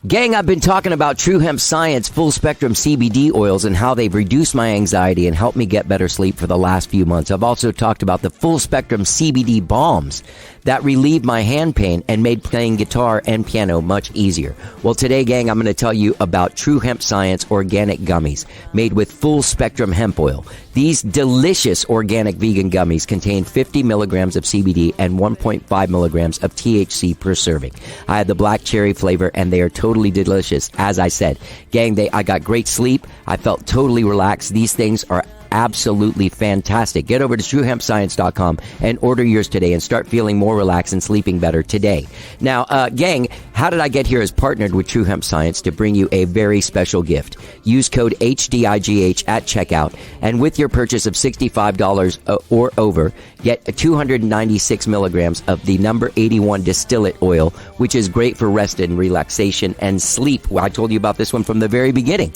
Gang, I've been talking about True Hemp Science full spectrum CBD oils and how they've reduced my anxiety and helped me get better sleep for the last few months. I've also talked about the full spectrum CBD balms that relieve my hand pain and made playing guitar and piano much easier. Well, today, gang, I'm going to tell you about True Hemp Science organic gummies made with full spectrum hemp oil. These delicious organic vegan gummies contain 50 milligrams of CBD and 1.5 milligrams of THC per serving. I had the black cherry flavor, and they are totally delicious. As I said, gang, I got great sleep. I felt totally relaxed. These things are absolutely fantastic. Get over to truehempscience.com and order yours today and start feeling more relaxed and sleeping better today. Now, gang, How Did I Get Here is partnered with True Hemp Science to bring you a very special gift. Use code HDIGH at checkout, and with your purchase of $65 or over, get 296 milligrams of the number 81 distillate oil, which is great for rest and relaxation and sleep. Well, I told you about this one from the very beginning.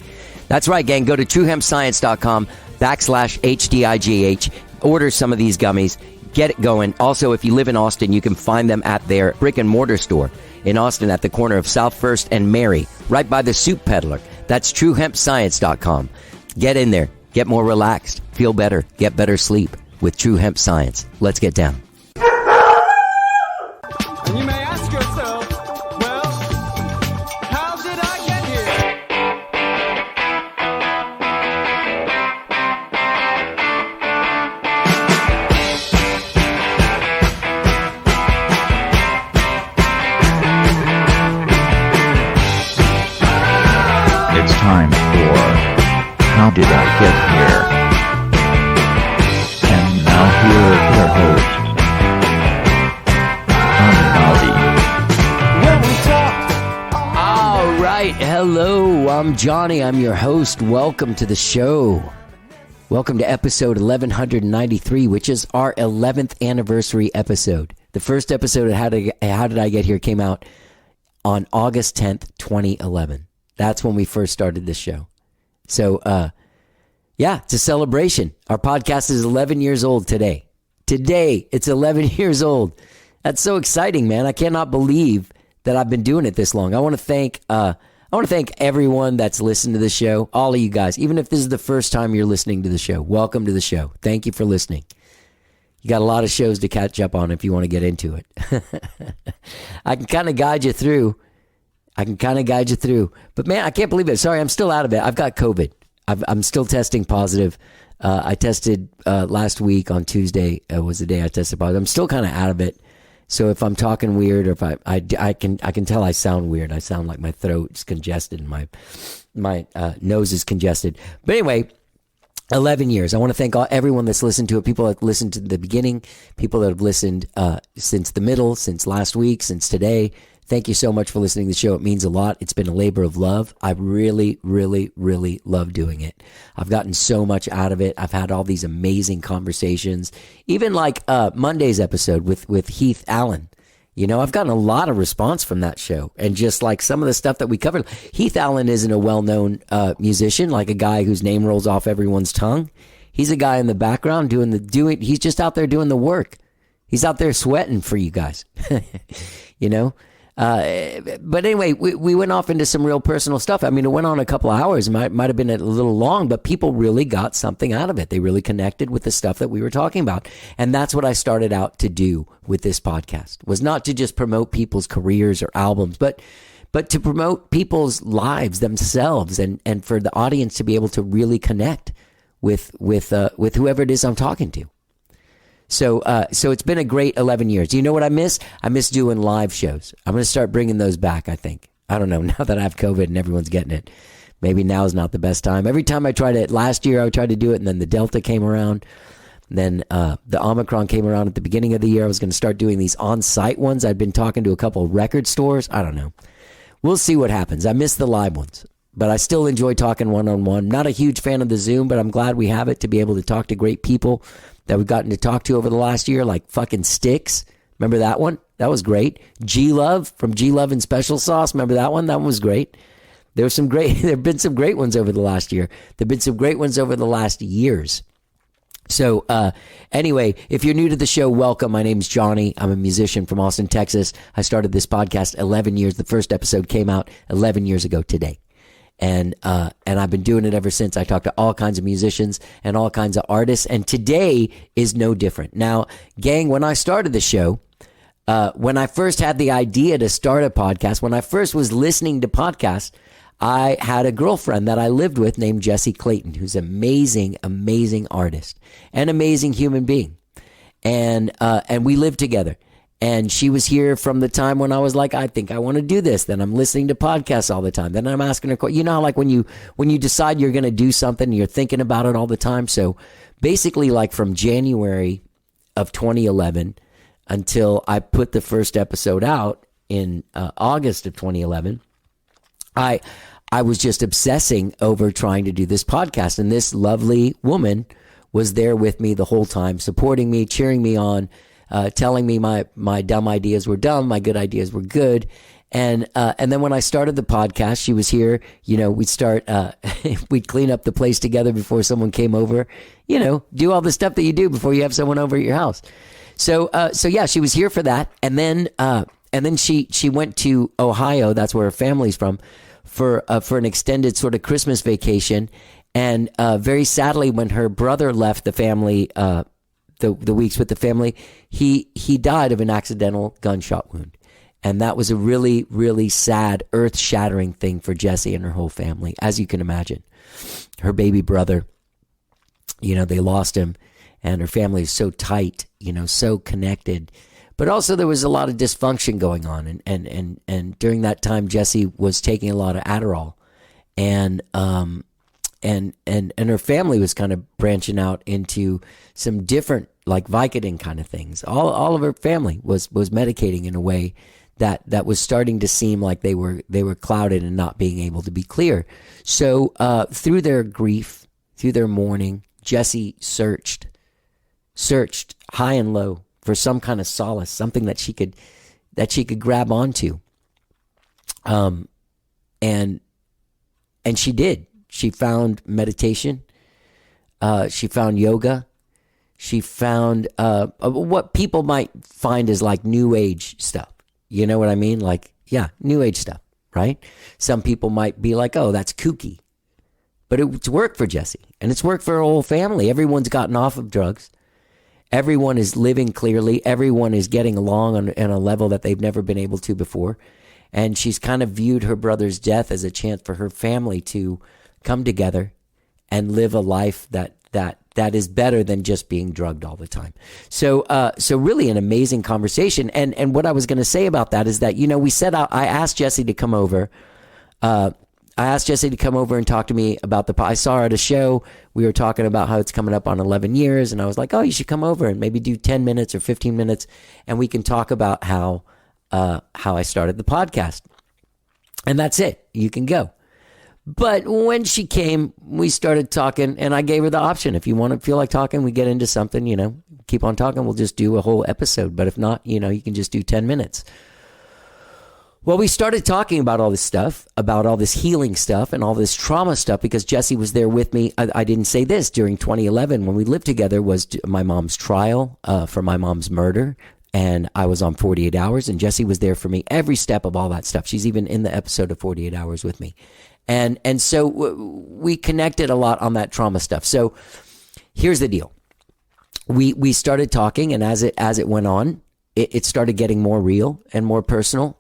That's right, gang. Go to truehempscience.com/HDIGH. Order some of these gummies. Get it going. Also, if you live in Austin, you can find them at their brick and mortar store in Austin at the corner of South First and Mary, right by the Soup Peddler. That's truehempscience.com. Get in there. Get more relaxed. Feel better. Get better sleep with True Hemp Science. Let's get down. And you may ask yourself, well, how did I get here? It's time for How Did I Get Here? And now here are your hosts, All right. Hello, I'm Johnny. I'm your host. Welcome to the show. Welcome to episode 1193, which is our 11th anniversary episode. The first episode of How Did I Get Here came out on August 10th, 2011. That's when we first started this show. So, yeah, it's a celebration. Our podcast is 11 years old today. Today, it's 11 years old. That's so exciting, man. I cannot believe that I've been doing it this long. I want to thank everyone that's listened to the show, all of you guys. Even if this is the first time you're listening to the show, welcome to the show. Thank you for listening. You got a lot of shows to catch up on if you want to get into it. I can kind of guide you through. But man, I can't believe it. Sorry, I'm still out of it. I've got COVID. I'm still testing positive. I tested last week on Tuesday was the day I tested positive. I'm still kind of out of it. So if I'm talking weird, or if I can tell I sound weird. I sound like my throat's congested and my nose is congested. But anyway, 11 years. I want to thank everyone that's listened to it. People that listened to the beginning, people that have listened since the middle, since last week, since today. Thank you so much for listening to the show. It means a lot. It's been a labor of love. I really, really, really love doing it. I've gotten so much out of it. I've had all these amazing conversations. Even like Monday's episode with Heath Allen. You know, I've gotten a lot of response from that show. And just like some of the stuff that we covered. Heath Allen isn't a well-known musician, like a guy whose name rolls off everyone's tongue. He's a guy in the background he's just out there doing the work. He's out there sweating for you guys. You know? But anyway, we went off into some real personal stuff. I mean, it went on a couple of hours. Might have been a little long, but people really got something out of it. They really connected with the stuff that we were talking about. And that's what I started out to do with this podcast, was not to just promote people's careers or albums, but to promote people's lives themselves, and for the audience to be able to really connect with whoever it is I'm talking to. So it's been a great 11 years. You know what I miss? I miss doing live shows. I'm going to start bringing those back, I think. I don't know, now that I have COVID and everyone's getting it. Maybe now is not the best time. Every time last year I tried to do it, and then the Delta came around. Then the Omicron came around at the beginning of the year. I was going to start doing these on-site ones. I'd been talking to a couple of record stores. I don't know. We'll see what happens. I miss the live ones, but I still enjoy talking one-on-one. Not a huge fan of the Zoom, but I'm glad we have it to be able to talk to great people that we've gotten to talk to over the last year, like fucking Styx. Remember that one? That was great. G-Love from G-Love and Special Sauce. Remember that one? That one was great. There have been some great ones over the last year. There have been some great ones over the last years. So anyway, if you're new to the show, welcome. My name's Johnny. I'm a musician from Austin, Texas. I started this podcast 11 years. The first episode came out 11 years ago today. And I've been doing it ever since. I talk to all kinds of musicians and all kinds of artists. And today is no different. Now, gang, when I started the show, when I first had the idea to start a podcast, when I first was listening to podcasts, I had a girlfriend that I lived with named Jessi Clayton, who's an amazing, amazing artist, an amazing human being. And we lived together. And she was here from the time when I was like, I think I want to do this. Then I'm listening to podcasts all the time. Then I'm asking her, you know how like when you decide you're going to do something, you're thinking about it all the time. So basically like from January of 2011 until I put the first episode out in August of 2011, I was just obsessing over trying to do this podcast. And this lovely woman was there with me the whole time, supporting me, cheering me on, telling me my dumb ideas were dumb, my good ideas were good. And then when I started the podcast, she was here. You know, we'd clean up the place together before someone came over, you know, do all the stuff that you do before you have someone over at your house. So yeah, she was here for that. And then she went to Ohio. That's where her family's from. For an extended sort of Christmas vacation. And very sadly, when her brother left the family, the weeks with the family, he died of an accidental gunshot wound. And that was a really, really sad, earth-shattering thing for Jessi and her whole family, as you can imagine. Her baby brother, you know, they lost him, and her family is so tight, you know, so connected. But also there was a lot of dysfunction going on. And during that time, Jessi was taking a lot of Adderall. And her family was kind of branching out into some different, like Vicodin kind of things. All of her family was medicating in a way that was starting to seem like they were clouded and not being able to be clear. So through their grief, through their mourning, Jessi searched high and low for some kind of solace, something that she could grab onto. And she did. She found meditation. She found yoga. She found what people might find as like new age stuff. You know what I mean? Like, yeah, new age stuff, right? Some people might be like, oh, that's kooky. But it's worked for Jessi, and it's worked for her whole family. Everyone's gotten off of drugs. Everyone is living clearly. Everyone is getting along on a level that they've never been able to before. And she's kind of viewed her brother's death as a chance for her family to come together and live a life that is better than just being drugged all the time. So really an amazing conversation. And what I was going to say about that is that, you know, we set out, I asked Jessi to come over. And talk to me about I saw her at a show. We were talking about how it's coming up on 11 years. And I was like, oh, you should come over and maybe do 10 minutes or 15 minutes. And we can talk about how I started the podcast. And that's it. You can go. But when she came, we started talking, and I gave her the option. If you want to feel like talking, we get into something, you know, keep on talking. We'll just do a whole episode. But if not, you know, you can just do 10 minutes. Well, we started talking about all this stuff, about all this healing stuff and all this trauma stuff, because Jessi was there with me. I didn't say this. During 2011, when we lived together, was my mom's trial for my mom's murder. And I was on 48 Hours, and Jessi was there for me every step of all that stuff. She's even in the episode of 48 Hours with me. And so we connected a lot on that trauma stuff. So here's the deal. We started talking, and as it went on, it started getting more real and more personal.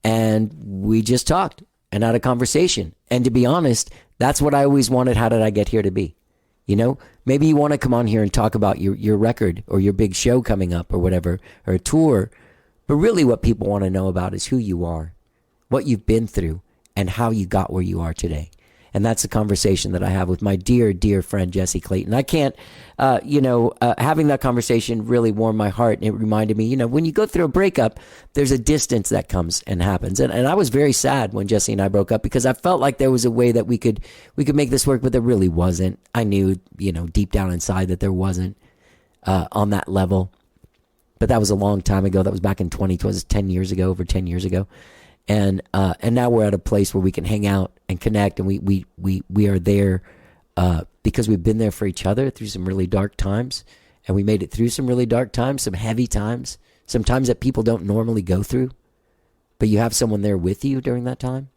And we just talked and had a conversation. And to be honest, that's what I always wanted. How did I get here to be? You know, maybe you want to come on here and talk about your record or your big show coming up or whatever, or a tour. But really what people want to know about is who you are, what you've been through, and how you got where you are today. And that's a conversation that I have with my dear, dear friend, Jessi Clayton. I can't, having that conversation really warmed my heart. And it reminded me, you know, when you go through a breakup, there's a distance that comes and happens. And I was very sad when Jessi and I broke up, because I felt like there was a way that we could make this work, but there really wasn't. I knew, you know, deep down inside that there wasn't on that level. But that was a long time ago. That was back in 2012. It was 10 years ago, over 10 years ago. And now we're at a place where we can hang out and connect, and we are there because we've been there for each other through some really dark times, and we made it through some really dark times, some heavy times, some times that people don't normally go through, but you have someone there with you during that time.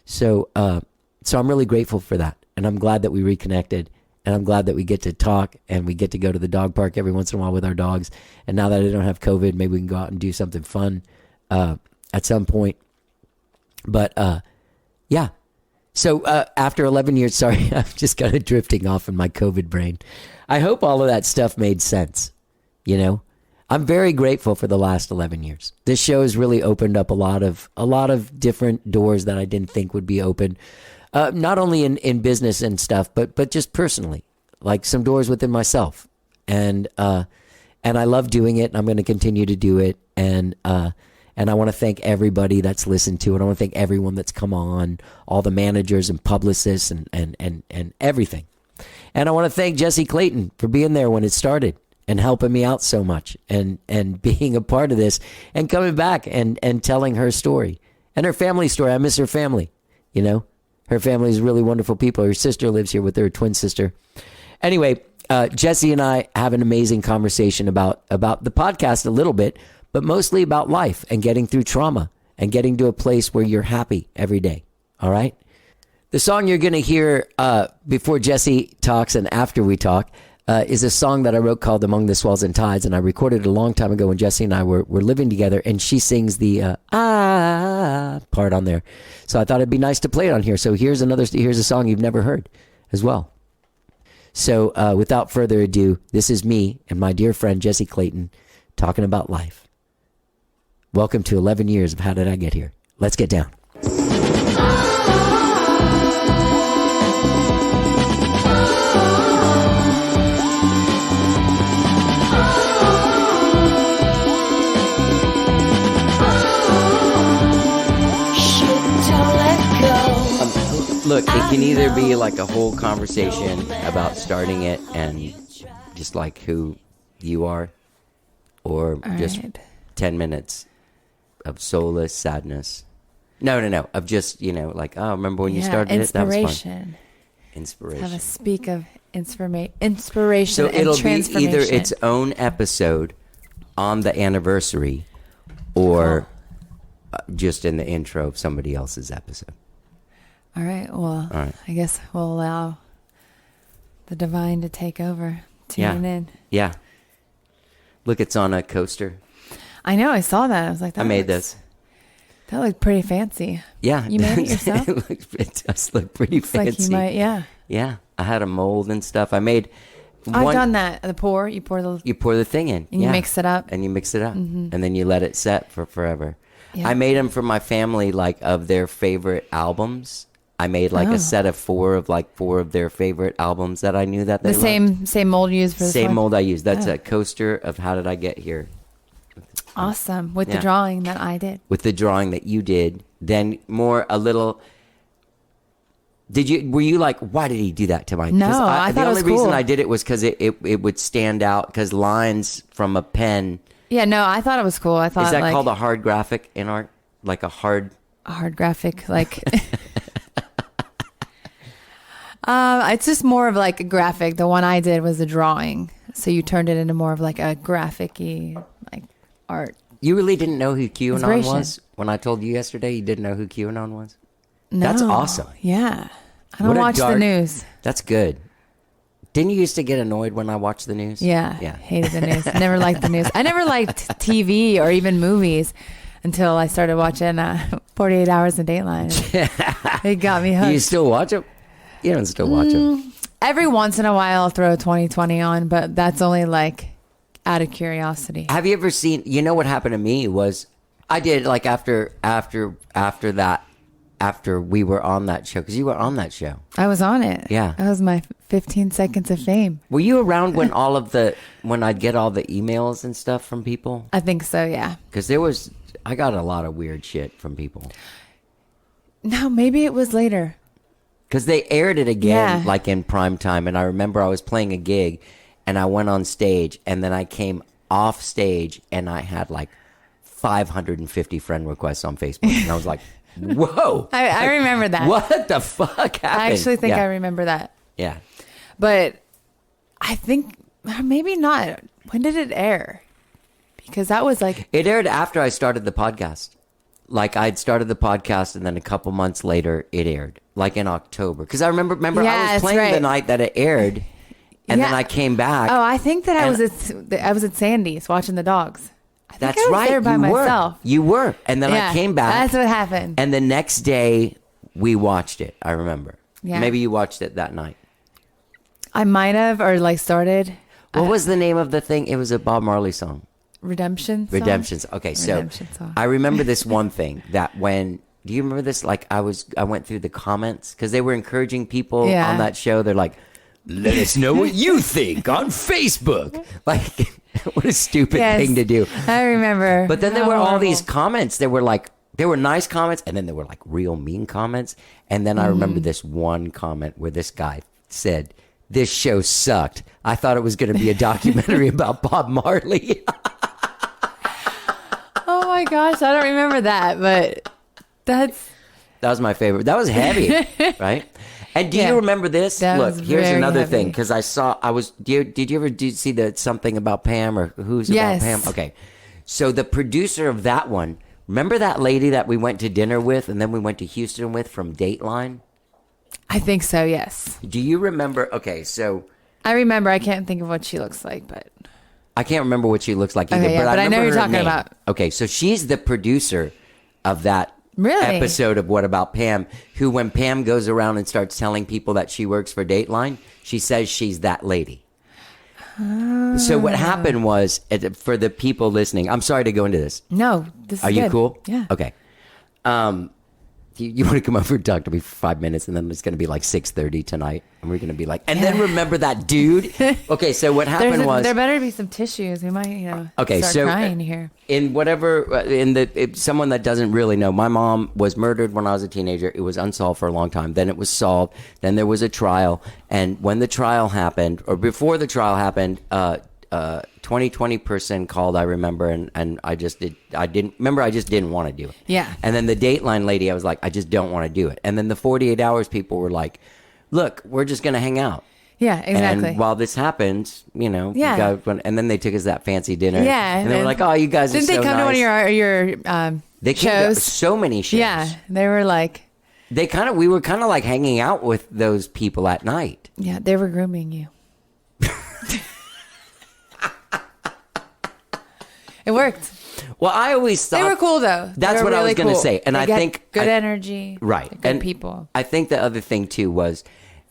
So I'm really grateful for that, and I'm glad that we reconnected, and I'm glad that we get to talk, and we get to go to the dog park every once in a while with our dogs. And now that I don't have COVID, maybe we can go out and do something fun at some point. But yeah. So after 11 years, sorry, I'm just kind of drifting off in my COVID brain. I hope all of that stuff made sense. You know, I'm very grateful for the last 11 years. This show has really opened up a lot of different doors that I didn't think would be open. Not only in business and stuff, but just personally, like some doors within myself. And I love doing it, and I'm going to continue to do it. And I want to thank everybody that's listened to it. I want to thank everyone that's come on, all the managers and publicists and everything. And I want to thank Jessi Clayton for being there when it started and helping me out so much and being a part of this and coming back and telling her story and her family story. I miss her family, you know. Her family is really wonderful people. Her sister lives here with her twin sister. Anyway, Jessi and I have an amazing conversation about the podcast a little bit, but mostly about life and getting through trauma and getting to a place where you're happy every day. All right? The song you're going to hear before Jessi talks and after we talk is a song that I wrote called Among the Swells and Tides, and I recorded it a long time ago when Jessi and I were living together, and she sings the part on there. So I thought it'd be nice to play it on here. So here's a song you've never heard as well. So without further ado, this is me and my dear friend Jessi Clayton talking about life. Welcome to 11 years of How Did I Get Here? Let's get down. Look, it can either be like a whole conversation about starting it and just like who you are, or all just right. 10 minutes of soulless sadness. No, of just, like, oh, remember when you started it? That was fun. Inspiration. Have a speak of inspiration so and it'll transformation. be either its own episode on the anniversary or just in the intro of somebody else's episode. All right. Well, I guess we'll allow the divine to take over. Tune in. Yeah. Look, it's on a coaster. I know. I saw that. I was like, I made this. That looked pretty fancy. Yeah. You made it yourself? It does look pretty fancy. Like you might, yeah. Yeah. I had a mold and stuff. I made I've done that. You pour the thing in. And you mix it up. Mm-hmm. And then you let it set for forever. Yeah. I made them for my family, like, of their favorite albums. I made like a set of four of their favorite albums that I knew that they loved. Same mold you used for this same one? mold I used. That's a coaster of How Did I Get Here. Awesome. With the drawing that I did. With the drawing that you did. Then were you like, why did he do that to mine? No, I thought it was cool. The only reason I did it was because it would stand out, because lines from a pen. Yeah, no, I thought it was cool. I thought, is that called a hard graphic in art? Like a hard graphic, like... it's just more of like a graphic. The one I did was a drawing. So you turned it into more of like a graphic-y, like, art. You really didn't know who QAnon was? When I told you yesterday you didn't know who QAnon was? No. That's awesome. Yeah. I don't watch the news. That's good. Didn't you used to get annoyed when I watched the news? Yeah. Hated the news. Never liked the news. I never liked TV or even movies until I started watching 48 Hours of Dateline. It got me hooked. You still watch it? You don't still watch them. Every once in a while I'll throw 2020 on, but that's only like out of curiosity. Have you ever seen, what happened to me was I did like after we were on that show, because you were on that show. I was on it. Yeah. That was my 15 seconds of fame. Were you around when when I'd get all the emails and stuff from people? I think so, yeah. Because I got a lot of weird shit from people. No, maybe it was later. Because they aired it again, like in prime time. And I remember I was playing a gig and I went on stage, and then I came off stage and I had like 550 friend requests on Facebook. And I was like, whoa. I remember that. What the fuck happened? I actually think I remember that. Yeah. But I think maybe not. When did it air? Because that was like... It aired after I started the podcast. Like I'd started the podcast and then a couple months later it aired. Like in October. Because I remember I was playing the night that it aired and then I came back. Oh, I think that I was at Sandy's watching the dogs. I think That's I was right. there by myself. You were. And then I came back. That's what happened. And the next day we watched it. I remember. Yeah. Maybe you watched it that night. I might have, or like started. What was the name of the thing? It was a Bob Marley song. Redemption song? Redemptions. Okay, so Redemption song. I remember this one thing that when do you remember this? Like I went through the comments because they were encouraging people on that show. They're like, "Let us know what you think on Facebook." Like, what a stupid thing to do. I remember. But then there were all these comments. There were nice comments, and then there were like real mean comments. And then I remember this one comment where this guy said, "This show sucked. I thought it was going to be a documentary about Bob Marley." Oh my gosh, I don't remember that, but that was my favorite. That was heavy, right? And do you remember this? Look, here's another thing because did you ever see the something about Pam or who's about Pam? Okay, so the producer of that one, remember that lady that we went to dinner with and then we went to Houston with from Dateline? I think so. Yes. Do you remember? Okay, so I remember. I can't think of what she looks like, but I can't remember what she looks like either. Okay, but I know remember you're her talking name. about. Okay, so she's the producer of that episode of What About Pam, who when Pam goes around and starts telling people that she works for Dateline, she says she's that lady. So what happened was, for the people listening, I'm sorry to go into this. No, this is Are you cool? Yeah. Okay. You want to come over and talk to me for 5 minutes, and then it's going to be like 6:30 tonight, and we're going to be like, and then remember that dude? Okay, so what happened was there better be some tissues. We might, okay, start so crying here. Someone that doesn't really know, my mom was murdered when I was a teenager. It was unsolved for a long time. Then it was solved. Then there was a trial, and when the trial happened, or before the trial happened, 2020 person called, I remember, and I just didn't want to do it. Yeah. And then the Dateline lady, I was like, I just don't want to do it. And then the 48 Hours people were like, look, we're just going to hang out. Yeah, exactly. And while this happens, Yeah. and then they took us to that fancy dinner. Yeah. And they were like, oh, you guys are so nice. Didn't they come to one of your they came shows? to so many shows. Yeah, they were like... we were kind of like hanging out with those people at night. Yeah, they were grooming you. It worked. Well, I always thought... They were cool, though. That's what I was going to say. And I think... Good energy. Right. Good people. I think the other thing, too, was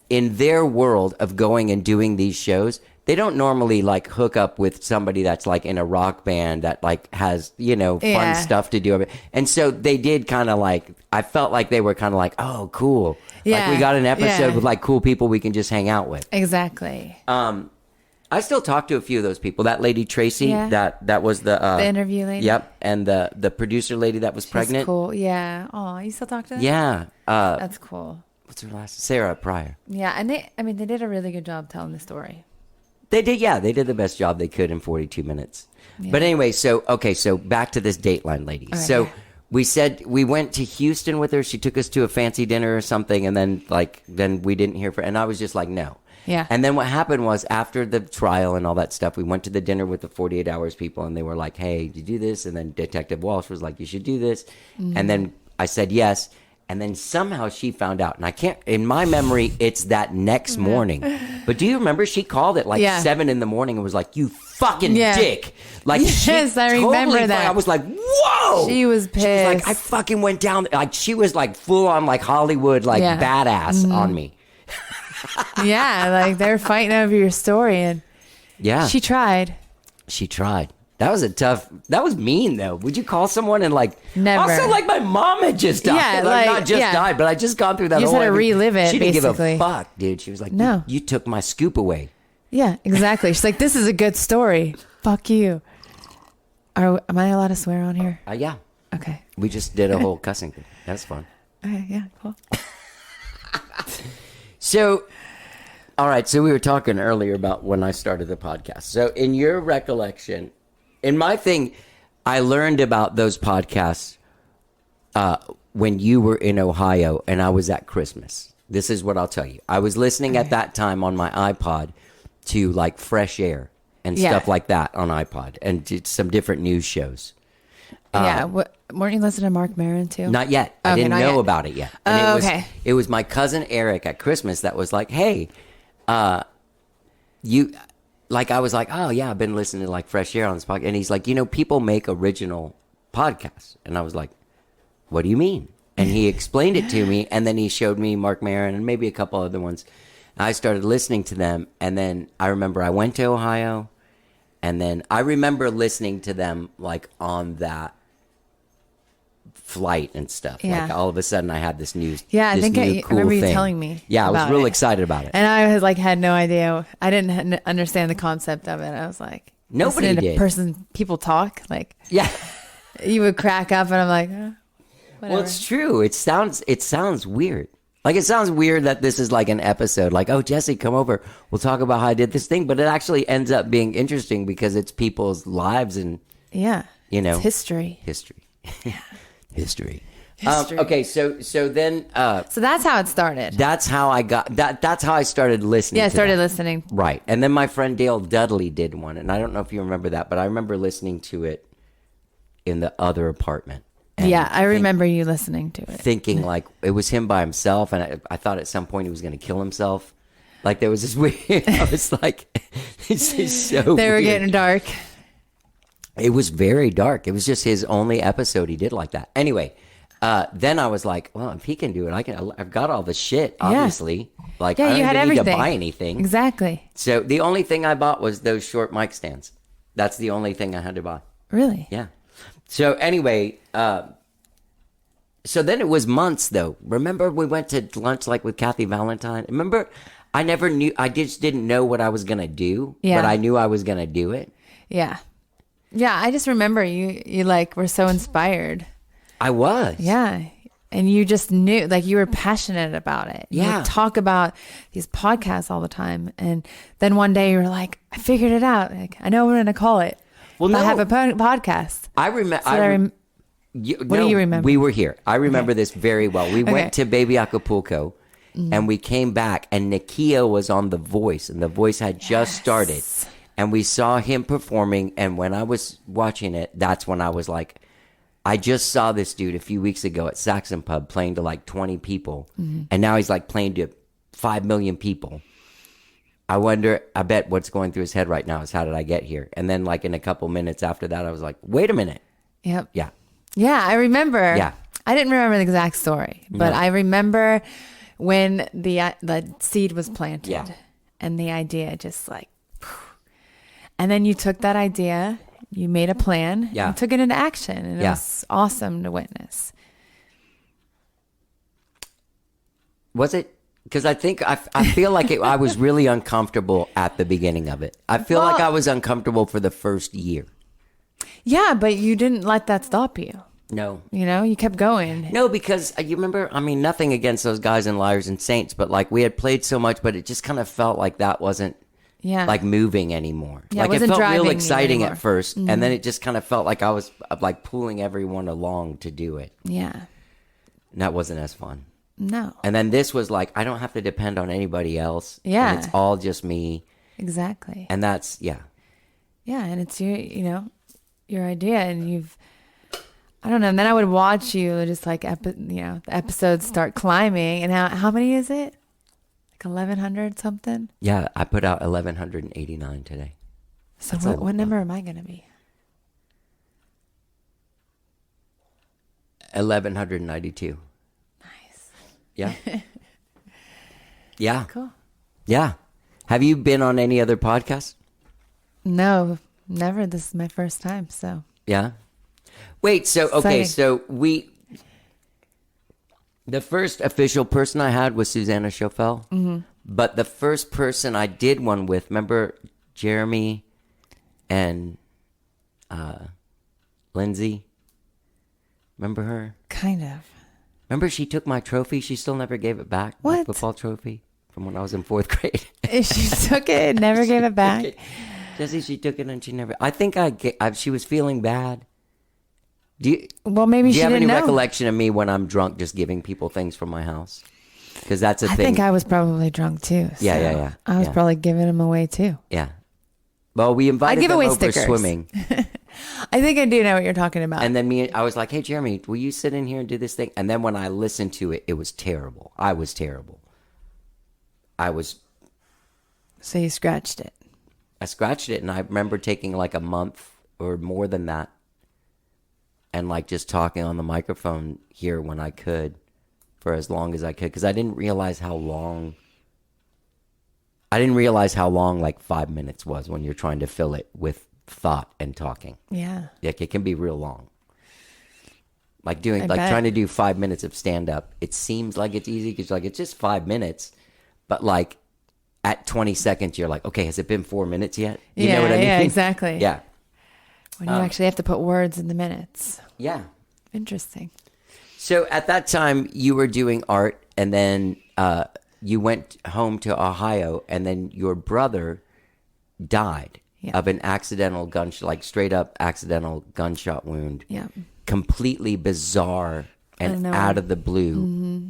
in their world of going and doing these shows, they don't normally, like, hook up with somebody that's, like, in a rock band that, like, has, fun stuff to do. And so they did kind of, like... I felt like they were kind of like, oh, cool. Yeah. Like, we got an episode with, like, cool people we can just hang out with. Exactly. I still talk to a few of those people. That lady Tracy, that was the interview lady. Yep, and the producer lady that was pregnant. Cool. Yeah. Oh, you still talk to them? Yeah. That's cool. What's her last? Sarah Pryor. Yeah, and they did a really good job telling the story. They did. Yeah, they did the best job they could in 42 minutes. Yeah. But anyway, so back to this Dateline lady. Right, so we said we went to Houston with her. She took us to a fancy dinner or something, and then we didn't hear from her. And I was just like, no. Yeah. And then what happened was after the trial and all that stuff, we went to the dinner with the 48 Hours people, and they were like, hey, did you do this? And then Detective Walsh was like, you should do this. Mm-hmm. And then I said yes. And then somehow she found out. And I can't, in my memory, it's that next morning. But do you remember she called at 7 in the morning and was like, you fucking dick. Like, yes, I remember that. I was like, whoa. She was pissed. She was like, I fucking went down. Like, she was like full on like Hollywood, like badass on me. Yeah, like they're fighting over your story, and she tried. That was mean though. Would you call someone and like never? Also, like my mom had just died. Yeah, not just died, but I just gone through that. You just had to relive it. She didn't basically. give a fuck, dude. She was like, no, you took my scoop away. Yeah, exactly. She's like, this is a good story. Fuck you. Am I allowed to swear on here? Yeah. Okay. We just did a whole cussing thing. That's fun. Okay. Yeah. Cool. So, all right. So we were talking earlier about when I started the podcast. So in your recollection, in my thing, I learned about those podcasts when you were in Ohio and I was at Christmas. This is what I'll tell you. I was listening at that time on my iPod to like Fresh Air and stuff like that on iPod and to some different news shows. Weren't you listening to Mark Maron too? Not yet. I didn't know about it yet. And it was my cousin Eric at Christmas that was like, hey, you, like, I was like, oh yeah, I've been listening to like Fresh Air on this podcast. And he's like, people make original podcasts. And I was like, what do you mean? And he explained it to me. And then he showed me Mark Maron and maybe a couple other ones. And I started listening to them. And then I remember I went to Ohio. And then I remember listening to them like on that flight and stuff. Yeah. Like all of a sudden I had this news. Yeah, I think I cool remember you thing. telling me. Yeah, I was real it. excited about it. And I was like, had no idea. I didn't understand the concept of it. I was like, nobody did. People talk. Like, yeah, you would crack up, and I'm like, whatever. well, it's true. It sounds weird. Like, it sounds weird that this is like an episode. Like, oh, Jessi, come over. We'll talk about how I did this thing. But it actually ends up being interesting because it's people's lives and it's history. History. History. Okay, so then So that's how it started. that's how I got that. That's how I started listening. Yeah, I to started that. listening. Right, and then my friend Dale Dudley did one, and I don't know if you remember that, but I remember listening to it in the other apartment. Yeah, I remember you listening to it. Thinking like it was him by himself, and I thought at some point he was going to kill himself. Like there was this weird. I was like, this is so. They were weird. getting dark. It was very dark. It was just his only episode he did like that. Anyway, then I was like, well, if he can do it, I can. I've got all the shit, obviously. Like I don't you had even need everything. to buy anything. Exactly. So the only thing I bought was those short mic stands. That's the only thing I had to buy. Really? Yeah. So anyway, so then it was months though. Remember we went to lunch like with Kathy Valentine? Remember I just didn't know what I was going to do, but I knew I was going to do it. Yeah. Yeah, I just remember you like were so inspired. I was. Yeah. And you just knew, like you were passionate about it. You Yeah. would talk about these podcasts all the time. And then one day you were like, I figured it out. Like, I know what I'm going to call it. Well, I no. have a podcast. I remember. What do you remember? We were here. I remember this very well. We went to Baby Acapulco, and we came back, and Nikia was on The Voice, and The Voice had just started. And we saw him performing, and when I was watching it, that's when I was like, I just saw this dude a few weeks ago at Saxon Pub playing to like 20 people, and now he's like playing to 5 million people. I bet what's going through his head right now is how did I get here? And then like in a couple minutes after that, I was like, wait a minute. Yep. Yeah. Yeah, I remember. Yeah. I didn't remember the exact story, but I remember when the seed was planted and the idea just like, and then you took that idea, you made a plan, and took it into action, and it was awesome to witness. Was it? Because I think I feel like I was really uncomfortable at the beginning of it. I feel like I was uncomfortable for the first year. Yeah, but you didn't let that stop you. No. You know, you kept going. No, because you remember, I mean, nothing against those guys in Liars and Saints, but like we had played so much, but it just kind of felt like that wasn't like moving anymore. Yeah, like it felt real you exciting anymore. at first, and then it just kind of felt like I was like pulling everyone along to do it. Yeah. And that wasn't as fun. No. And then this was like, I don't have to depend on anybody else. Yeah. And it's all just me. Exactly. And that's, Yeah, and it's your idea, and I don't know. And then I would watch you just like, the episodes start climbing. And how many is it? Like 1,100 something? Yeah, I put out 1,189 today. So what number am I going to be? 1,192. Nice. Yeah. Yeah. Cool. Yeah. Have you been on any other podcasts? No, never. This is my first time, so. Yeah. Wait, so, okay, Exciting. the first official person I had was Susanna Schofel, Mm-hmm. but the first person I did one with, remember Jeremy and Lindsay? Remember her? Kind of. Remember she took my trophy? She still never gave it back. What? My football trophy from when I was in 4th grade. She took it and never gave it back. Jessi, she took it and she never. I think she was feeling bad. Well, maybe Do she you have didn't any know. recollection of me when I'm drunk just giving people things from my house? Because that's a I thing. think I was probably drunk too. Yeah, so yeah. I was Yeah. probably giving them away too. Yeah. Well, we invited give them away over stickers. swimming. I think I do know what you're talking about. And then I was like, hey, Jeremy, will you sit in here and do this thing? And then when I listened to it, it was terrible. I was terrible. So you scratched it. I scratched it, and I remember taking like a month or more than that and like just talking on the microphone here when I could for as long as I could, because I didn't realize how long like 5 minutes was when you're trying to fill it with thought and talking. Yeah. Like it can be real long. Like I bet. trying to do 5 minutes of stand up. It seems like it's easy because like it's just 5 minutes, but like at 20 seconds you're like, okay, has it been 4 minutes yet? You know what I mean? Yeah, exactly. Yeah. When you actually have to put words in the minutes. Yeah. Interesting. So at that time you were doing art, and then you went home to Ohio, and then your brother died Yeah. of an accidental gunshot, like straight up accidental gunshot wound. Yeah. Completely bizarre and know. out of the blue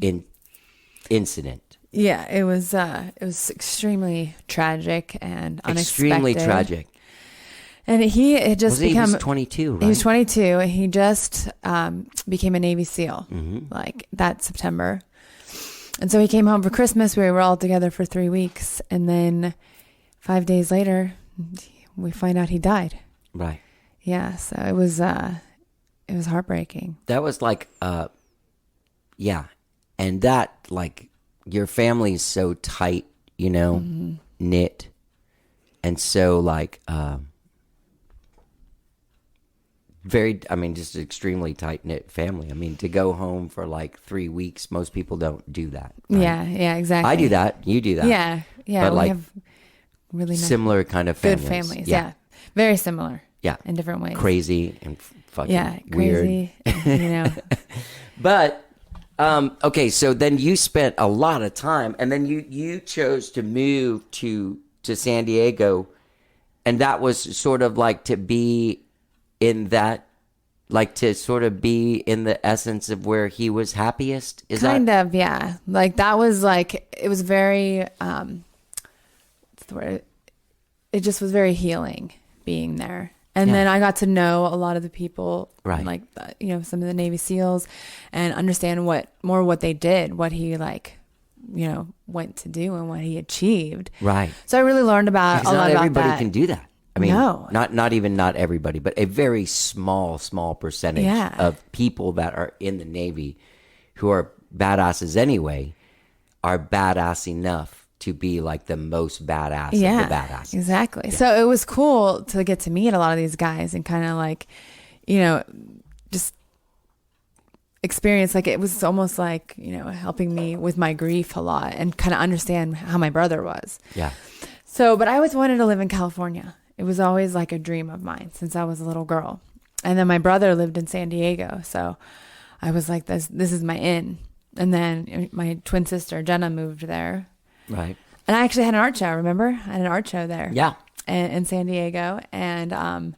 incident. Yeah, it was extremely tragic and unexpected. Extremely tragic. And he had just He become was 22, right? He was 22. He just became a Navy SEAL Mm-hmm. like that September. And so he came home for Christmas. We were all together for 3 weeks, and then 5 days later we find out he died. Right. Yeah, so it was heartbreaking. That was like, yeah. And that, like, your family's so tight, you know, Mm-hmm. knit. And so, like, just extremely tight knit family. I mean, to go home for like 3 weeks, most people don't do that. Right? Yeah, exactly. I do that. You do that. Yeah. But we like have really nice, similar kind of good families. families. Yeah. Very similar. Yeah. In different ways. Crazy and fucking Yeah, weird. crazy. You know. But okay, so then you spent a lot of time, and then you chose to move to San Diego, and that was sort of like to be in that, like to sort of be in the essence of where he was happiest. Is Kind that of, yeah. Like that was like, it was very, what's the word? It just was very healing being there. And Yeah. then I got to know a lot of the people, Right. like, some of the Navy SEALs, and understand what they did, what he went to do and what he achieved. right? So I really learned about Because a lot not about everybody that. can do that. I mean, No. not everybody, but a very small percentage Yeah. of people that are in the Navy who are badasses anyway are badass enough to be like the most badass of the badasses. Exactly. So it was cool to get to meet a lot of these guys and kind of like, just experience, like it was almost like, helping me with my grief a lot and kind of understand how my brother was. Yeah. So, but I always wanted to live in California. It was always like a dream of mine since I was a little girl. And then my brother lived in San Diego. So I was like, this is my in. And then my twin sister, Jenna, moved there. Right. And I actually had an art show, remember? I had an art show there. Yeah. In San Diego. And and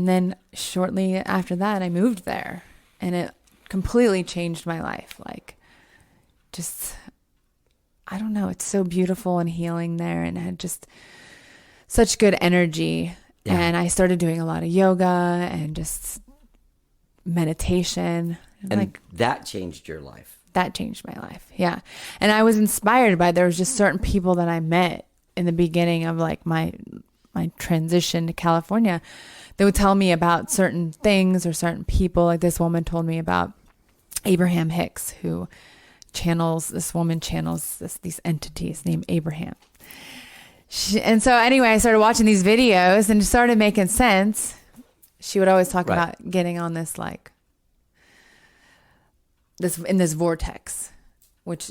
then shortly after that, I moved there. And it completely changed my life. Like, just, I don't know. It's so beautiful and healing there. And it had just such good energy. Yeah. And I started doing a lot of yoga and just meditation. And that changed your life. That changed my life. Yeah. And I was inspired by, there was just certain people that I met in the beginning of like my transition to California. They would tell me about certain things or certain people. Like this woman told me about Abraham Hicks, who this woman channels these entities named Abraham. And so anyway, I started watching these videos and it started making sense. She would always talk about getting on this, like, this vortex, which,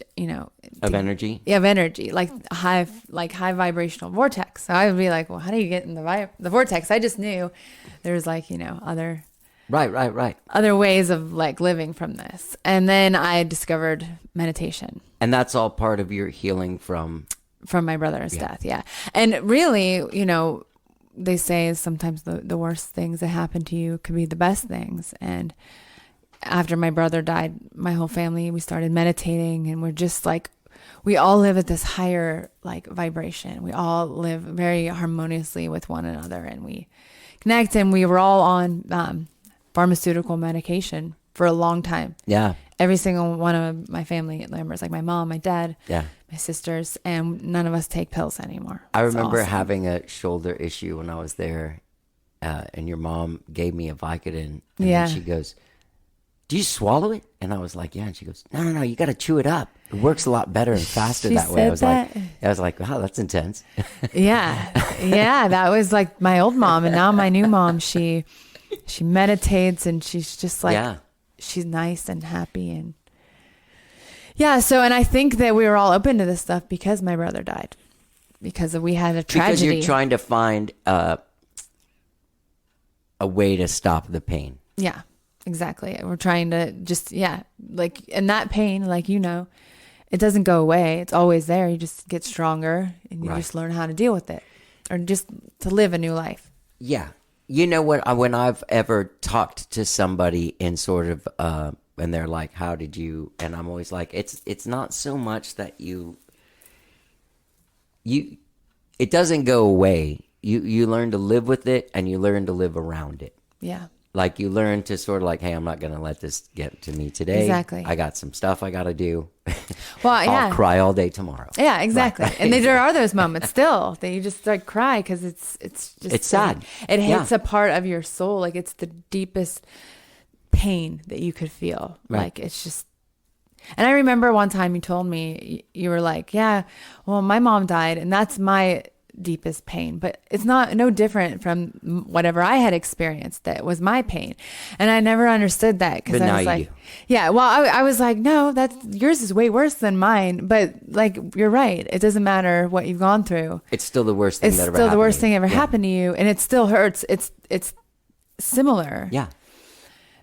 Of energy? Yeah, of energy, like high vibrational vortex. So I would be like, well, how do you get in the vortex? I just knew there's like, other Right. ways of like living from this. And then I discovered meditation. And that's all part of your healing from My brother's death. Yeah. And really, they say sometimes the worst things that happen to you could be the best things. And after my brother died, my whole family, we started meditating, and we're just like, we all live at this higher like vibration. We all live very harmoniously with one another, and we connect, and we were all on pharmaceutical medication for a long time. Yeah. Every single one of my family members, like my mom, my dad, Yeah. my sisters, and none of us take pills anymore. I It's remember awesome. having a shoulder issue when I was there, and your mom gave me a Vicodin, and Yeah. then she goes, "Do you swallow it?" And I was like, "Yeah." And she goes, "No, you got to chew it up. It works a lot better and faster She that way." said I was like, "Wow, that's intense." Yeah, that was like my old mom, and now my new mom, she meditates, and she's just like, Yeah. she's nice and happy, and yeah. So, and I think that we were all open to this stuff because my brother died, because we had a tragedy. Because you're trying to find a way to stop the pain. Yeah, exactly. We're trying to just, like, and that pain, like, it doesn't go away. It's always there. You just get stronger, and you Right. just learn how to deal with it, or just to live a new life. Yeah. You know what? When I've ever talked to somebody in sort of, and they're like, "How did you?" And I'm always like, "It's not so much that you. It doesn't go away. You learn to live with it, and you learn to live around it. Yeah. Like you learn to sort of like, hey, I'm not going to let this get to me today. Exactly. I got some stuff I got to do. Well, yeah. I'll cry all day tomorrow. Yeah, exactly. Right. And there are those moments still that you just like cry because it's just It's sad. It hits Yeah. a part of your soul. Like it's the deepest pain that you could feel. Right. Like it's just. And I remember one time you told me, you were like, "Yeah, well, my mom died, and that's my deepest pain, but it's no different from whatever I had experienced that was my pain." And I never understood that because But I now was you like, do. yeah, well, I was like, no, that's yours is way worse than mine. But like, you're right. It doesn't matter what you've gone through. It's still the worst thing It's that ever still happened. the worst thing ever Yeah. happened to you, and it still hurts. It's similar. Yeah.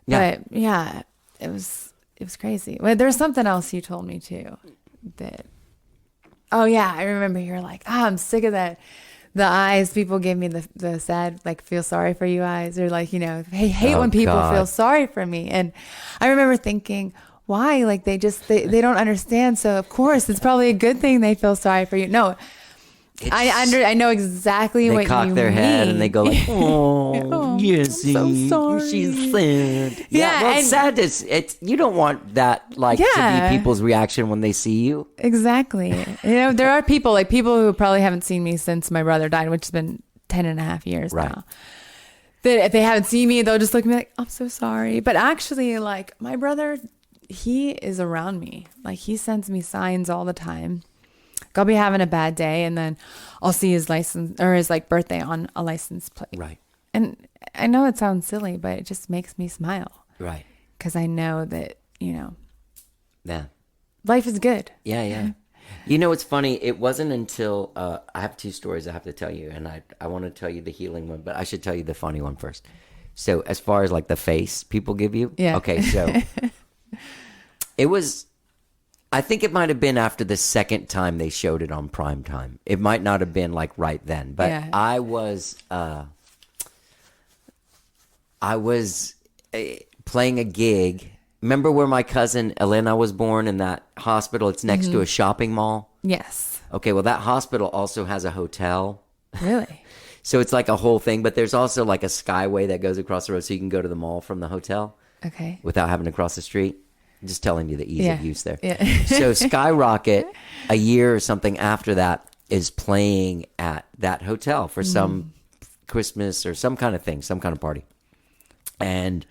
Yeah. But yeah, it was crazy. Well, there's something else you told me too. That. Oh yeah, I remember you're like, I'm sick of that. The eyes people give me the sad, like, feel sorry for you eyes, or like, hey, hate Oh, when people God. feel sorry for me. And I remember thinking, why? Like they don't understand. So of course it's probably a good thing they feel sorry for you. No, I know exactly They what cock you their head mean. and they go like, "Oh, Jessi, I'm so sorry." she's sad." Yeah, well, and- it's sad. It's you don't want that like Yeah. to be people's reaction when they see you. Exactly. There are people who probably haven't seen me since my brother died, which has been 10 and a half years Right. now. That if they haven't seen me, they'll just look at me like, "I'm so sorry." But actually, like, my brother, he is around me. Like, he sends me signs all the time. I'll be having a bad day, and then I'll see his license or his like birthday on a license plate. Right. And I know it sounds silly, but it just makes me smile Right. because I know that, Yeah. life is good. Yeah. You know, it's funny. It wasn't until I have two stories I have to tell you, and I want to tell you the healing one, but I should tell you the funny one first. So, as far as like the face people give you, Yeah. Okay, so it was. I think it might have been after the second time they showed it on prime time. It might not have been like right then, but Yeah. I was playing a gig. Remember where my cousin Elena was born in that hospital? It's next to a shopping mall. Yes. Okay, well, that hospital also has a hotel. Really? So it's like a whole thing, but there's also like a skyway that goes across the road so you can go to the mall from the hotel Okay. without having to cross the street. I'm just telling you the ease Yeah. of use there. Yeah. So Skyrocket, a year or something after that, is playing at that hotel for some Christmas or some kind of thing, some kind of party. And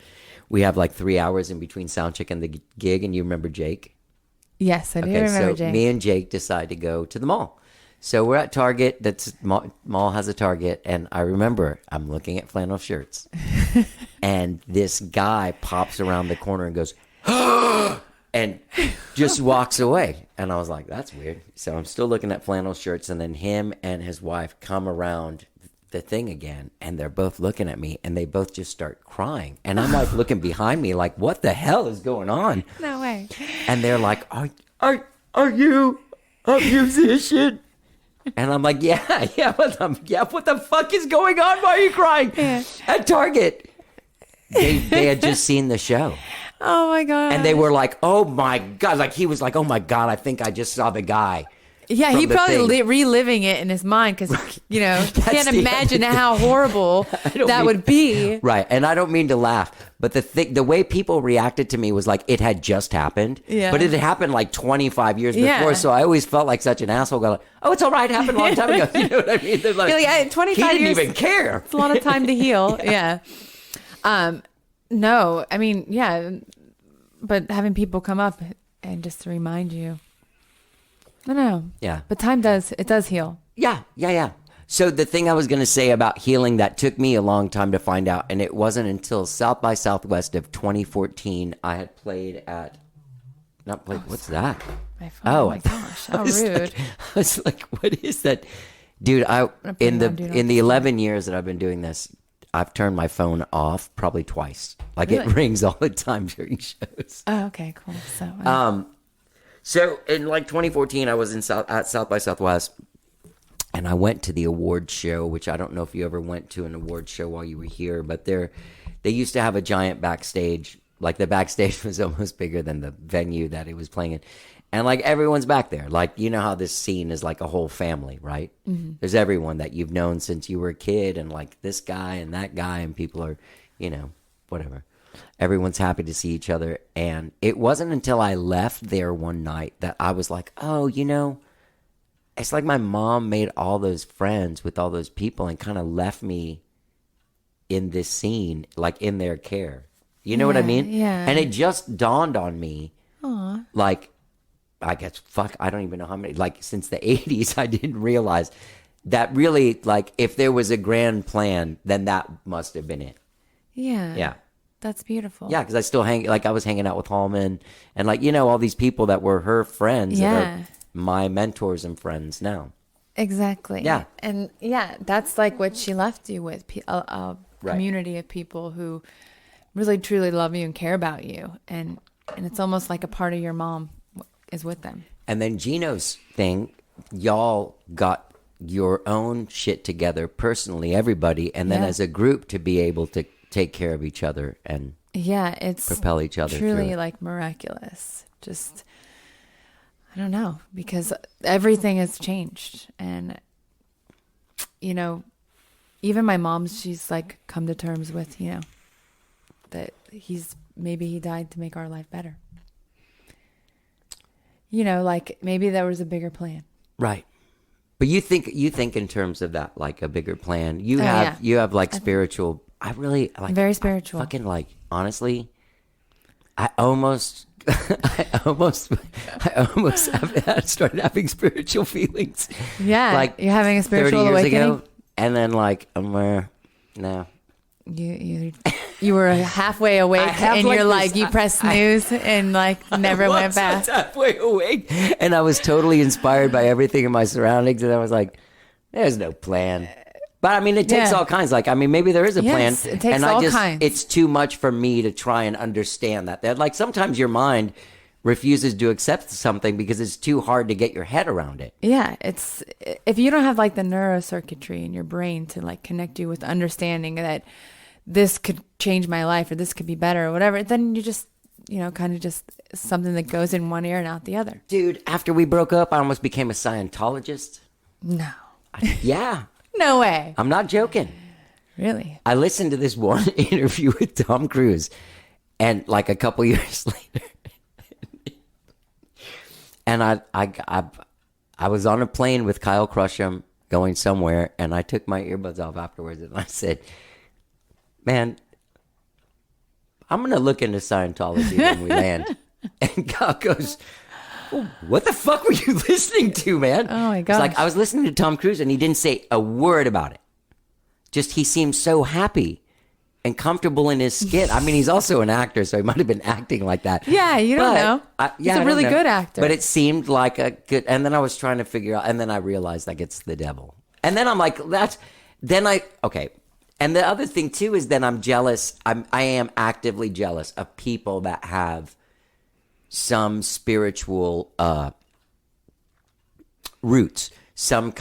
we have like 3 hours in between sound check and the gig, and you remember Jake? Yes, I do Okay, remember so Jay. me and Jake decide to go to the mall. So we're at Target. That's mall has a Target, and I remember I'm looking at flannel shirts, and this guy pops around the corner and goes, and just walks away. And I was like, that's weird. So I'm still looking at flannel shirts, and then him and his wife come around the thing again, and they're both looking at me, and they both just start crying. And I'm like looking behind me, like, what the hell is going on? No way. And they're like, are you a musician? And I'm like, yeah, what the fuck is going on? Why are you crying? Yeah. At Target. They had just seen the show. Oh my God. And they were like, oh my God. Like he was like, oh my God, I think I just saw the guy. Yeah, from he the probably thing. reliving it in his mind because, you know, he can't the imagine other how horrible that would be. Right. And I don't mean to laugh, but the way people reacted to me was like it had just happened. Yeah. But it had happened like 25 years before. Yeah. So I always felt like such an asshole going, oh, it's all right. It happened a long time ago. You know what I mean? They're like, You're like, 25 he didn't years. even care. It's a lot of time to heal. Yeah. No, I mean, yeah. But having people come up and just to remind you. I know. Yeah. But time does heal. Yeah. So the thing I was going to say about healing that took me a long time to find out, and it wasn't until South by Southwest of 2014 I had played at, what's that? My phone. Oh my gosh, how rude. I was like, what is that? Dude, in the 11 years that I've been doing this, I've turned my phone off probably twice. Like Really? it rings all the time during shows. Oh, okay, cool. So, So in like 2014, I was at South by Southwest, and I went to the award show, which I don't know if you ever went to an award show while you were here, but they used to have a giant backstage. Like the backstage was almost bigger than the venue that it was playing in. And like everyone's back there. Like, you know how this scene is like a whole family, right? Mm-hmm. There's everyone that you've known since you were a kid, and like this guy and that guy, and people are, you know, whatever. Everyone's happy to see each other. And it wasn't until I left there one night that I was like, oh, you know, it's like my mom made all those friends with all those people and kind of left me in this scene, like in their care. You know what I mean? Yeah. And it just dawned on me, Aw. like, I guess, I don't even know how many, like since the 80s, I didn't realize that really, like, if there was a grand plan, then that must have been it. yeah. Yeah. That's beautiful. Yeah, because I was hanging out with Hallman and like, you know, all these people that were her friends that Yeah. are my mentors and friends now. Exactly. Yeah. And yeah, that's like what she left you with, a Right. community of people who really truly love you and care about you. And it's almost like a part of your mom is with them. And then Gino's thing, y'all got your own shit together personally, everybody, and then Yeah. as a group to be able to take care of each other and Yeah, it's propel each other truly through it. like miraculous. Just, I don't know, because everything has changed. And, you know, even my mom, she's like come to terms with, you know, that maybe he died to make our life better. You know, like maybe there was a bigger plan. Right. But you think in terms of that, like a bigger plan. You yeah. have like spiritual. I really like Very spiritual. Fucking like honestly, I almost have started having spiritual feelings. Yeah, like you're having a 30 spiritual years awakening. ago, and then like no. You were halfway awake, have, and like, you're this- like you pressed snooze and like never went I was back. halfway awake, and I was totally inspired by everything in my surroundings, and I was like, "There's no plan." But I mean, it takes Yeah. all kinds. Like, I mean, maybe there is a plan, Yes, it takes and all kinds. it's too much for me to try and understand that. That like sometimes your mind refuses to accept something because it's too hard to get your head around it. Yeah, it's if you don't have like the neurocircuitry in your brain to like connect you with understanding that this could change my life or this could be better or whatever, then you just, you know, kind of just something that goes in one ear and out the other. Dude, after we broke up, I almost became a Scientologist. No, Yeah, no way. I'm not joking. Really? I listened to this one interview with Tom Cruise, and like a couple years later, and I was on a plane with Kyle Crusham going somewhere, and I took my earbuds off afterwards, and I said, "Man, I'm gonna look into Scientology when we land." And Kyle goes, "What the fuck were you listening to, man?" Oh my It's like gosh. I was listening to Tom Cruise, and he didn't say a word about it. Just he seemed so happy and comfortable in his skit. I mean, he's also an actor, so he might have been acting like that. Yeah, you don't know. He's a I don't really know. good actor. But it seemed like a good. And then I was trying to figure out, and then I realized like it's the devil. And then I'm like, okay. And the other thing too is then I'm jealous. I am actively jealous of people that have some spiritual roots, some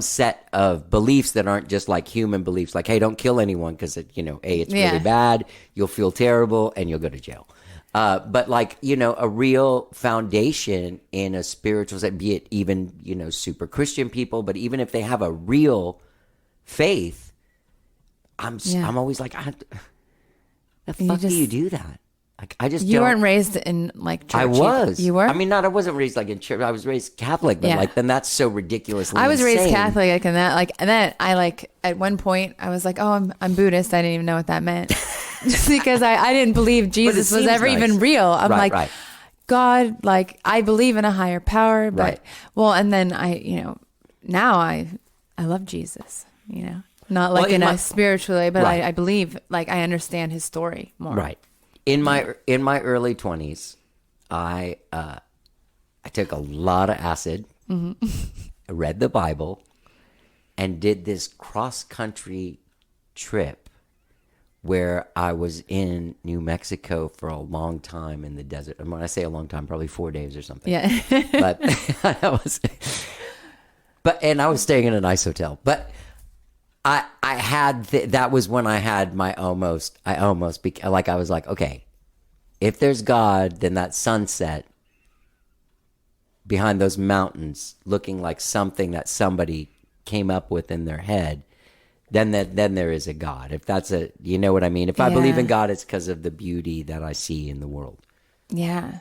set of beliefs that aren't just like human beliefs, like, hey, don't kill anyone because it's Yeah. really bad, you'll feel terrible, and you'll go to jail. But like, a real foundation in a spiritual side, be it even, super Christian people, but even if they have a real faith, I'm always like, the fuck do you do that? Like, I just You don't. weren't raised in like church. I was. You were? I mean, I wasn't raised like in church. I was raised Catholic, but like then that's so ridiculously I was raised insane. Catholic, and then I like at one point I was like, oh, I'm Buddhist. I didn't even know what that meant, just because I didn't believe Jesus was ever even real. I'm like, God, like I believe in a higher power, but and then now I love Jesus. Not like in a spiritual way, but I believe, like I understand his story more. Right. In my early 20s, I took a lot of acid, read the Bible, and did this cross-country trip where I was in New Mexico for a long time in the desert. And when I say a long time, probably 4 days or something. Yeah. And I was staying in a nice hotel. But I had that was when I had my I was like, okay, if there's God, then that sunset behind those mountains looking like something that somebody came up with in their head, then there is a God. If that's you know what I mean? If I believe in God, it's because of the beauty that I see in the world. Yeah.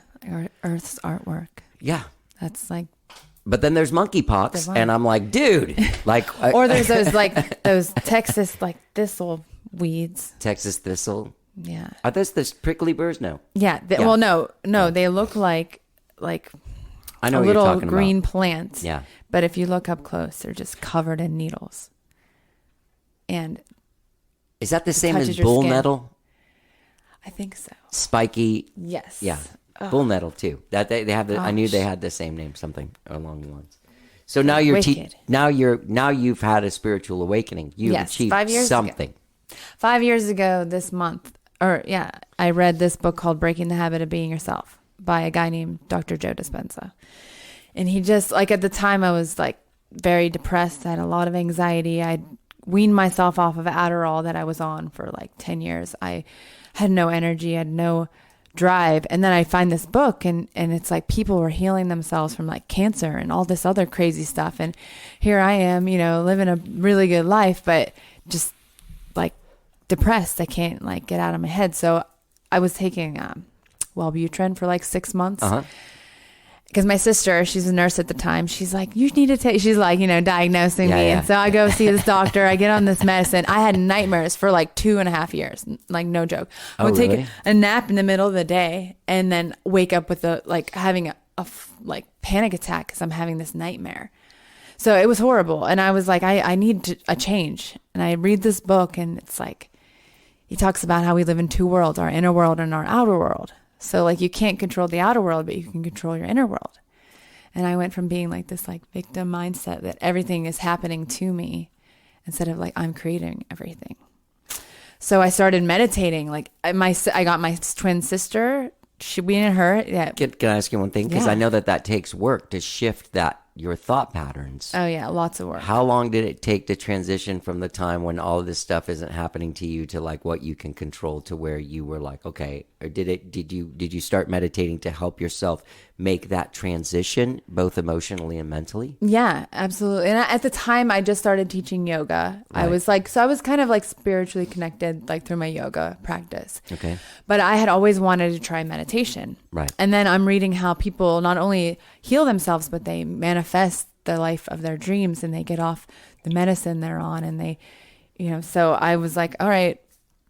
Earth's artwork. Yeah. That's like. But then there's monkeypox, and I'm like, dude, like, or there's those Texas like thistle weeds. Texas thistle. Yeah. Are those prickly burrs? No. Yeah. Well, no, they look like I know a what little you're talking green about. plant. Yeah. But if you look up close, they're just covered in needles. And is that the same touches as your bull skin. nettle? I think so. Spiky. Yes. Yeah. Bull nettle too. That they have. I knew they had the same name, something along the lines. So now you've had a spiritual awakening. You've achieved 5 years something. Ago. 5 years ago this month, I read this book called Breaking the Habit of Being Yourself by a guy named Dr. Joe Dispenza. And he just, like, at the time I was like very depressed. I had a lot of anxiety. I weaned myself off of Adderall that I was on for like 10 years. I had no energy. I had no drive. And then I find this book and it's like people were healing themselves from like cancer and all this other crazy stuff. And here I am, living a really good life, but just like depressed. I can't like get out of my head. So I was taking Wellbutrin for like 6 months. Because my sister, she's a nurse at the time, she's like, you need to take, she's like, diagnosing me. And so I go see this doctor, I get on this medicine. I had nightmares for like 2.5 years, like no joke. I would take a nap in the middle of the day and then wake up with having a panic attack because I'm having this nightmare. So it was horrible. And I was like, I need a change. And I read this book and it's like, he talks about how we live in two worlds, our inner world and our outer world. So like you can't control the outer world, but you can control your inner world. And I went from being like this like victim mindset that everything is happening to me instead of like I'm creating everything. So I started meditating. Like I got my twin sister. We and her. Yeah. Can I ask you one thing? Because I know that takes work to shift your thought patterns. Oh yeah, lots of work. How long did it take to transition from the time when all of this stuff isn't happening to you to like what you can control to where you were like, okay, or did you start meditating to help yourself make that transition both emotionally and mentally? Yeah, absolutely. And at the time I just started teaching yoga. Right. I was kind of like spiritually connected like through my yoga practice. Okay. But I had always wanted to try meditation. Right. And then I'm reading how people not only heal themselves, but they manifest the life of their dreams and they get off the medicine they're on and they, so I was like, all right,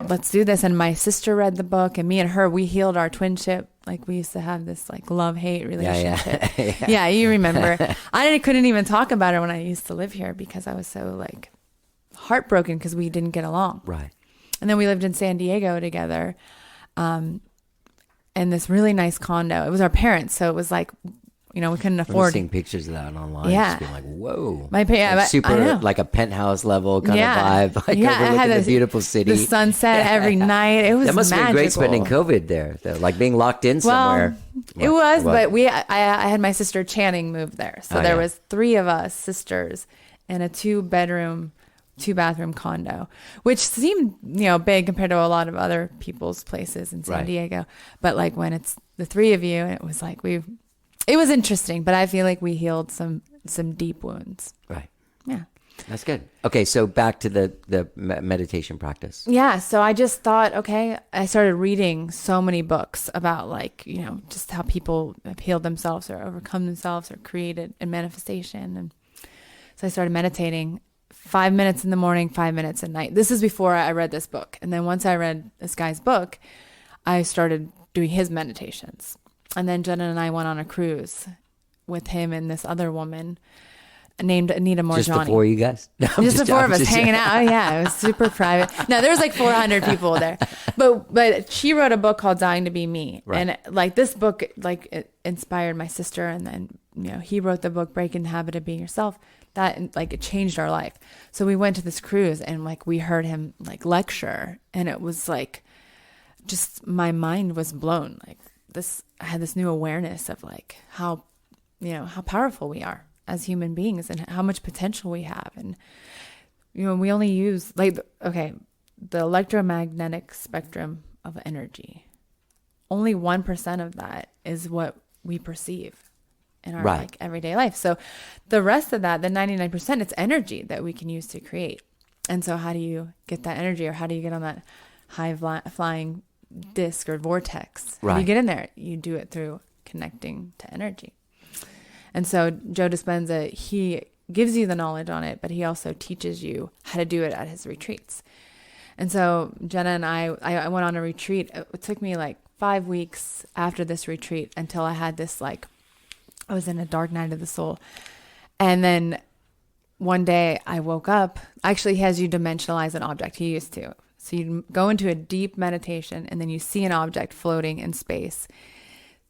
let's do this. And my sister read the book and me and her, we healed our twinship. Like we used to have this like love-hate relationship. Yeah, you remember. I couldn't even talk about it when I used to live here because I was so like heartbroken because we didn't get along. Right. And then we lived in San Diego together. In this really nice condo. It was our parents, so it was like, we couldn't afford. I'm seeing pictures of that online. Yeah. Just being like, whoa. Like super like a penthouse level kind of vibe. Like overlooking the beautiful city. The sunset every night. It was that must magical. have been great spending COVID there, though, like being locked in somewhere. It was, but I had my sister Channing move there, so there was 3 of us sisters in a 2-bedroom 2-bathroom condo, which seemed, big compared to a lot of other people's places in San Right. Diego. But like when it's the three of you, it was like it was interesting, but I feel like we healed some deep wounds. Right. Yeah. That's good. Okay, so back to the meditation practice. Yeah, so I just thought, okay, I started reading so many books about like, just how people have healed themselves or overcome themselves or created a manifestation. And so I started meditating 5 minutes in the morning, 5 minutes at night. This is before I read this book. And then once I read this guy's book, I started doing his meditations. And then Jenna and I went on a cruise with him and this other woman named Anita Morjani. Just the four of you guys? No, Just the four of us hanging out. Oh, yeah, it was super private. No, there was like 400 people there. But she wrote a book called Dying to Be Me. Right. And like this book, like it inspired my sister. And then, he wrote the book Breaking the Habit of Being Yourself. That like it changed our life. So we went to this cruise and like we heard him like lecture. And it was like, just my mind was blown. Like I had this new awareness of like how powerful we are as human beings and how much potential we have. And, we only use the electromagnetic spectrum of energy. Only 1% of that is what we perceive in our like everyday life. So the rest of that, the 99%, it's energy that we can use to create. And so how do you get that energy, or how do you get on that high flying disc or vortex? How do you get in there? You do it through connecting to energy. And so Joe Dispenza, he gives you the knowledge on it, but he also teaches you how to do it at his retreats. And so Jenna and I went on a retreat. It took me like 5 weeks after this retreat until I had this I was in a dark night of the soul. And then one day I woke up. Actually, he has you dimensionalize an object. He used to. So you go into a deep meditation and then you see an object floating in space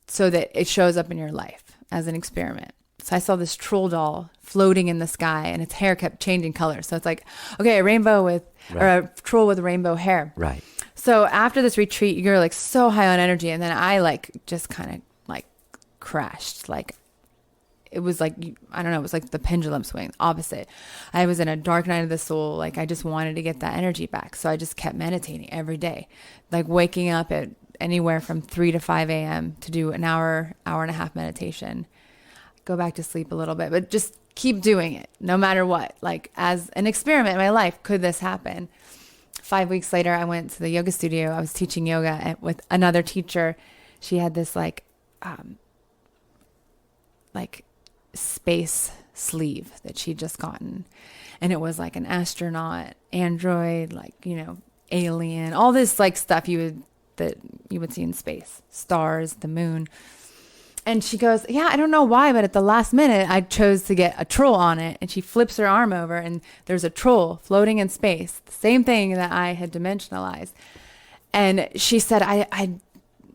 so that it shows up in your life as an experiment. So I saw this troll doll floating in the sky and its hair kept changing colors. So it's like, okay, a rainbow or a troll with rainbow hair. Right. So after this retreat, you're like so high on energy. And then I just kind of crashed. It was like, I don't know, it was like the pendulum swing, opposite. I was in a dark night of the soul. I just wanted to get that energy back. So I just kept meditating every day, waking up at anywhere from 3 to 5 a.m. to do an hour and a half meditation, go back to sleep a little bit, but just keep doing it no matter what. As an experiment in my life, could this happen? 5 weeks later, I went to the yoga studio. I was teaching yoga with another teacher. She had this space sleeve that she'd just gotten. And it was like an astronaut, android, alien, all this stuff that you would see in space, stars, the moon. And she goes, yeah, I don't know why, but at the last minute, I chose to get a troll on it. And she flips her arm over and there's a troll floating in space, the same thing that I had dimensionalized. And she said, I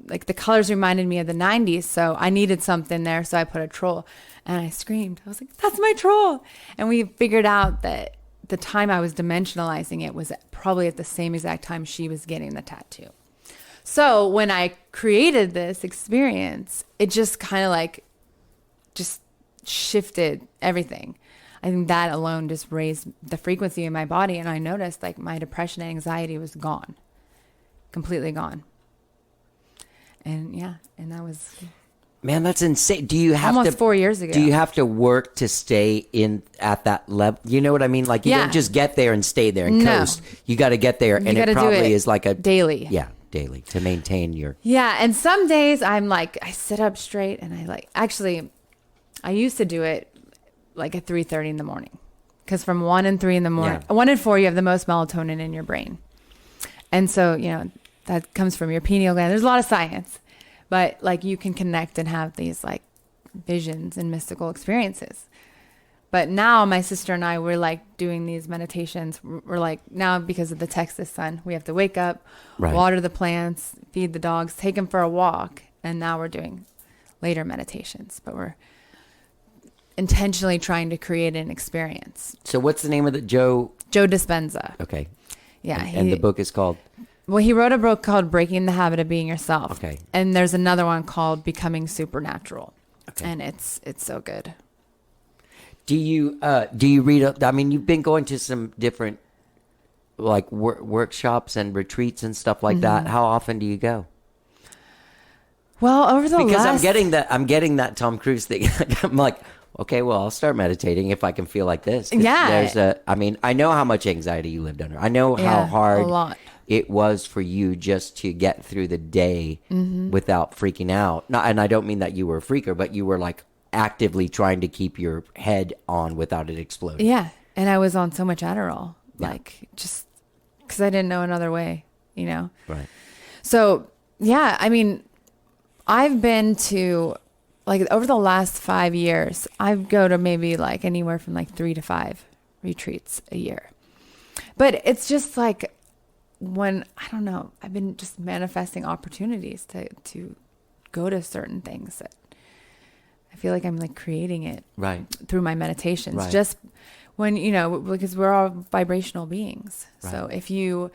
the colors reminded me of the 90s, so I needed something there, so I put a troll. And I screamed. I was like, that's my troll. And we figured out that the time I was dimensionalizing it was probably at the same exact time she was getting the tattoo. So when I created this experience, it just kind of just shifted everything. I think that alone just raised the frequency in my body. And I noticed my depression and anxiety was gone, completely gone. And and that was... Man, that's insane. Do you have almost 4 years ago? Do you have to work to stay at that level? You know what I mean? You don't just get there and stay there and coast. You got to get there, and it probably is a daily. Yeah, daily to maintain your. Yeah, and some days I'm I sit up straight, and actually, I used to do it at 3:30 in the morning, because from 1 and 3 in the morning, 1 and 4, you have the most melatonin in your brain, and so that comes from your pineal gland. There's a lot of science. But you can connect and have these visions and mystical experiences. But now my sister and I, we're doing these meditations. We're now because of the Texas sun, we have to wake up, water the plants, feed the dogs, take them for a walk. And now we're doing later meditations, but we're intentionally trying to create an experience. So what's the name of Joe Dispenza. Okay. Yeah. And the book is called? Well, he wrote a book called Breaking the Habit of Being Yourself. Okay. And there's another one called Becoming Supernatural. Okay. And it's so good. Do you read? I mean, you've been going to some different like workshops and retreats and stuff like that, how often do you go? Well, over the Because last... I'm getting that Tom Cruise thing. I'm like, okay, well, I'll start meditating if I can feel like this. 'Cause Yeah. I mean, I know how much anxiety you lived under. I know how Yeah, hard a lot. it was for you just to get through the day without freaking out. And I don't mean that you were a freaker, but you were like actively trying to keep your head on without it exploding. Yeah. And I was on so much Adderall, Yeah. like just because I didn't know another way, you know? Right. So, yeah, I mean, I've been to, like, over the last 5 years, I go to maybe like anywhere from like 3 to 5 retreats a year. But it's just like when, I don't know, I've been just manifesting opportunities to go to certain things that I feel like I'm like creating it Right. through my meditations. Right. Just when, you know, because we're all vibrational beings. So Right. if you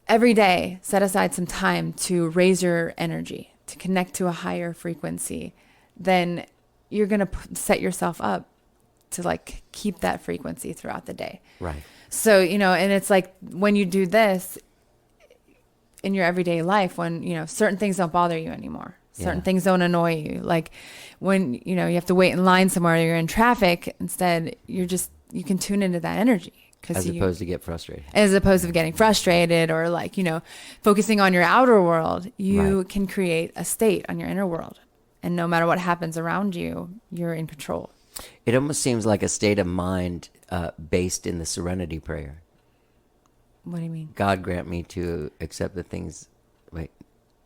every day set aside some time to raise your energy, to connect to a higher frequency, then you're going to set yourself up to like keep that frequency throughout the day. Right. So, you know, and it's like when you do this in your everyday life, when, you know, certain things don't bother you anymore. Certain Yeah. things don't annoy you. Like when, you know, you have to wait in line somewhere, you're in traffic, instead you can tune into that energy. As opposed to get frustrated. As opposed to getting frustrated or like, you know, focusing on your outer world, you Right. can create a state on your inner world. And no matter what happens around you, you're in control. It almost seems like a state of mind based in the serenity prayer. What do you mean? God grant me to accept the things,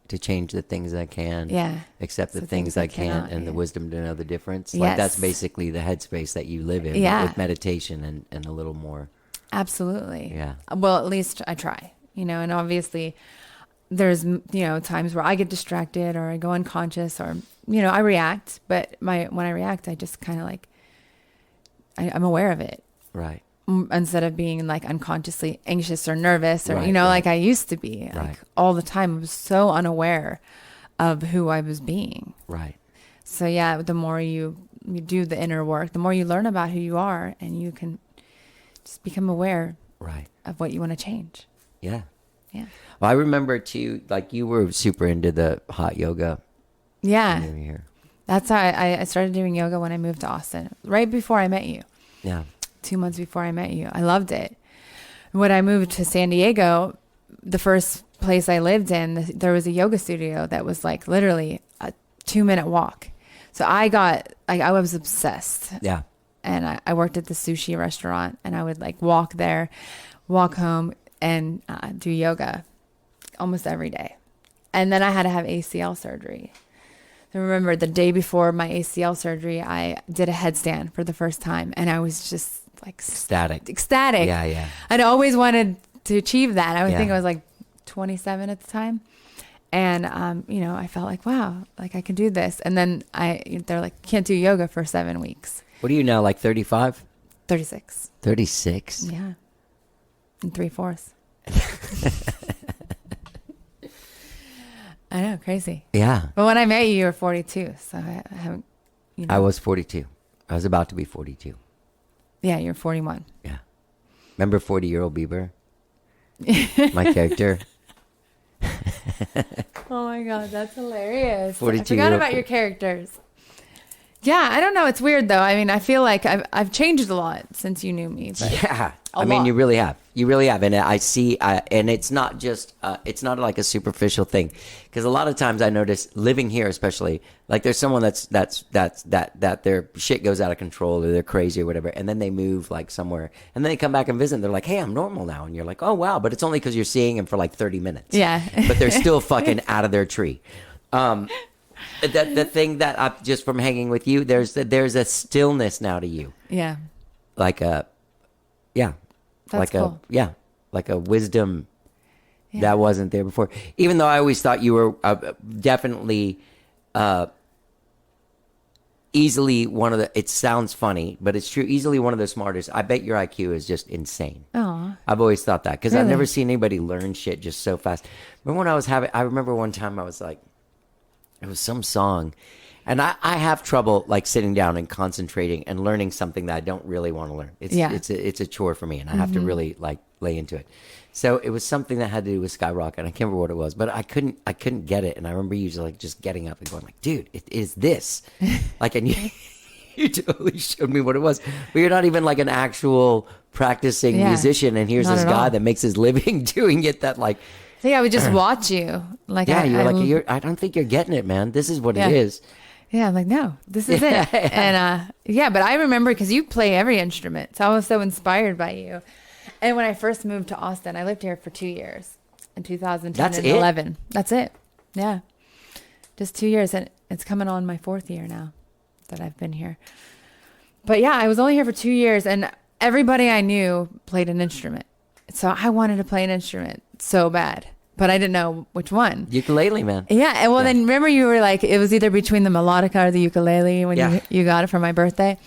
to change the things I can. Yeah. Accept the So things I can't, cannot, and the yeah. wisdom to know the difference. Like that's Yes. basically the headspace that you live in Yeah. with meditation and a little more. Absolutely. Yeah. Well, at least I try, you know, and obviously there's, you know, times where I get distracted or I go unconscious or, you know, I react, but when I react, I just kind of like, I'm aware of it Right. instead of being like unconsciously anxious or nervous or, Right, you know, right. like I used to be Right. like all the time. I was so unaware of who I was being. Right. So yeah, the more you do the inner work, the more you learn about who you are, and you can just become aware Right. of what you want to change. Yeah. Yeah. Well, I remember too, like you were super into the hot yoga Yeah. when you were here. That's how I started doing yoga when I moved to Austin, right before I met you, Yeah. 2 months before I met you. I loved it. When I moved to San Diego, the first place I lived in, there was a yoga studio that was like literally a 2-minute walk. So I was obsessed. Yeah. And I worked at the sushi restaurant, and I would like walk there, walk home, and do yoga almost every day. And then I had to have ACL surgery. I remember the day before my ACL surgery, I did a headstand for the first time, and I was just like Ecstatic. ecstatic. Yeah. Yeah. I'd always wanted to achieve that. I would think Yeah. I was like 27 at the time. And, you know, I felt like, wow, like I can do this. And then they're like, can't do yoga for 7 weeks. What are you now, like 35? 36. 36? Yeah. And 3/4. I know, crazy. Yeah. But when I met you, you were 42. So I haven't, you know. I was 42. I was about to be 42. Yeah, you're 41. Yeah. Remember 40-year-old Bieber? My character. Oh my God, that's hilarious. I 42 forgot year- about your characters. Yeah, I don't know. It's weird though. I mean, I feel like I've changed a lot since you knew me. But Yeah. A I mean, lot. you really have. You really have. And I see, and it's not just, it's not like a superficial thing. Because a lot of times I notice living here, especially, like there's someone that their shit goes out of control or they're crazy or whatever. And then they move like somewhere and then they come back and visit and they're like, hey, I'm normal now. And you're like, oh, wow. But it's only because you're seeing them for like 30 minutes. Yeah. But they're still fucking out of their tree. The thing that I just from hanging with you, there's a stillness now to you. yeah, Like a, yeah. That's like cool. like a wisdom Yeah. that wasn't there before. Even though I always thought you were definitely easily one of the, it sounds funny, but it's true, easily one of the smartest. I bet your IQ is just insane. Aw. I've always thought that because I've Really? never seen anybody learn shit just so fast. Remember when I remember one time I was like, it was some song And I have trouble like sitting down and concentrating and learning something that I don't really want to learn. It's a chore for me, and I have to really like lay into it. So it was something that had to do with Skyrocket. I can't remember what it was, but I couldn't get it. And I remember you like just getting up and going like, dude, it is this. Like, and you totally showed me what it was. But you're not even like an actual practicing musician. And here's not this at guy all. that makes his living doing it that like, See, I would just watch you. Like, yeah, I don't think you're getting it, man. This is what it is. Yeah, I'm like, no, this is it. And but I remember because you play every instrument. So I was so inspired by you. And when I first moved to Austin, I lived here for 2 years in 2010 That's and it? 11. That's it. Yeah. Just 2 years. And it's coming on my 4th year now that I've been here. But yeah, I was only here for 2 years and everybody I knew played an instrument. So I wanted to play an instrument so bad, but I didn't know which one. Ukulele, man. Yeah. And well, then remember you were like, it was either between the melodica or the ukulele when you got it for my birthday.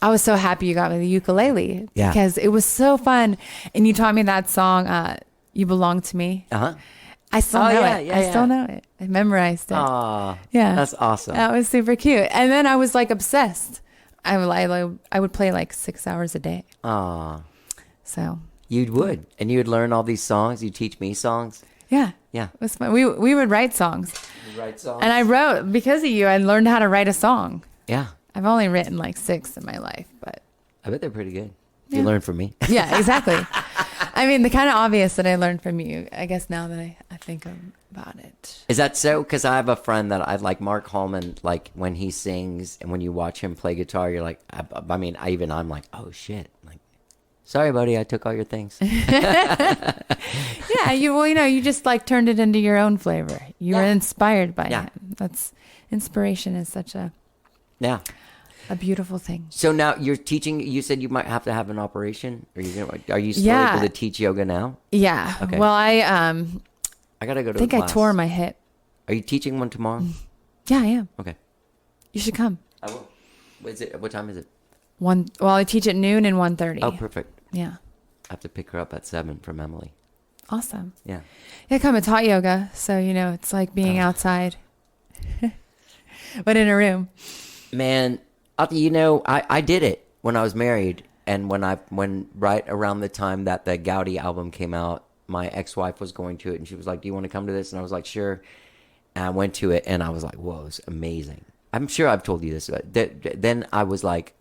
I was so happy you got me the ukulele because it was so fun. And you taught me that song, You Belong to Me. Uh-huh. I still know it. I still know it. I memorized it. Aw, Yeah. that's awesome. That was super cute. And then I was like obsessed. I would play like 6 hours a day. Aw. So You would. And you would learn all these songs. You teach me songs. yeah. Yeah. It was fun. We would write songs. You write songs. And I wrote, because of you, I learned how to write a song. Yeah. I've only written like 6 in my life, but I bet they're pretty good. Yeah. You learn from me. yeah, exactly. I mean, the kind of obvious that I learned from you, I guess now that I think about it. Is that so? Because I have a friend that I like, Mark Hallman, like when he sings and when you watch him play guitar, you're like, I'm like, oh shit. Like, sorry, buddy, I took all your things. Yeah, you just like turned it into your own flavor. You were inspired by it. That's inspiration is such a beautiful thing. So now you're teaching. You said you might have to have an operation. Are you still able to teach yoga now? Yeah. Okay. Well, I gotta go to. I think a I class. tore my hip. Are you teaching one tomorrow? Yeah, I am. Okay. You should come. I will. What time is it? I teach at noon and 1:30. Oh, perfect. Yeah. I have to pick her up at 7 from Emily. Awesome. Yeah. Yeah, come. It's hot yoga, so it's like being outside, but in a room. Man, I did it when I was married, and when right around the time that the Gaudi album came out, my ex-wife was going to it, and she was like, "Do you want to come to this?" And I was like, "Sure." And I went to it, and I was like, "Whoa, it's amazing." I'm sure I've told you this. But then I was like,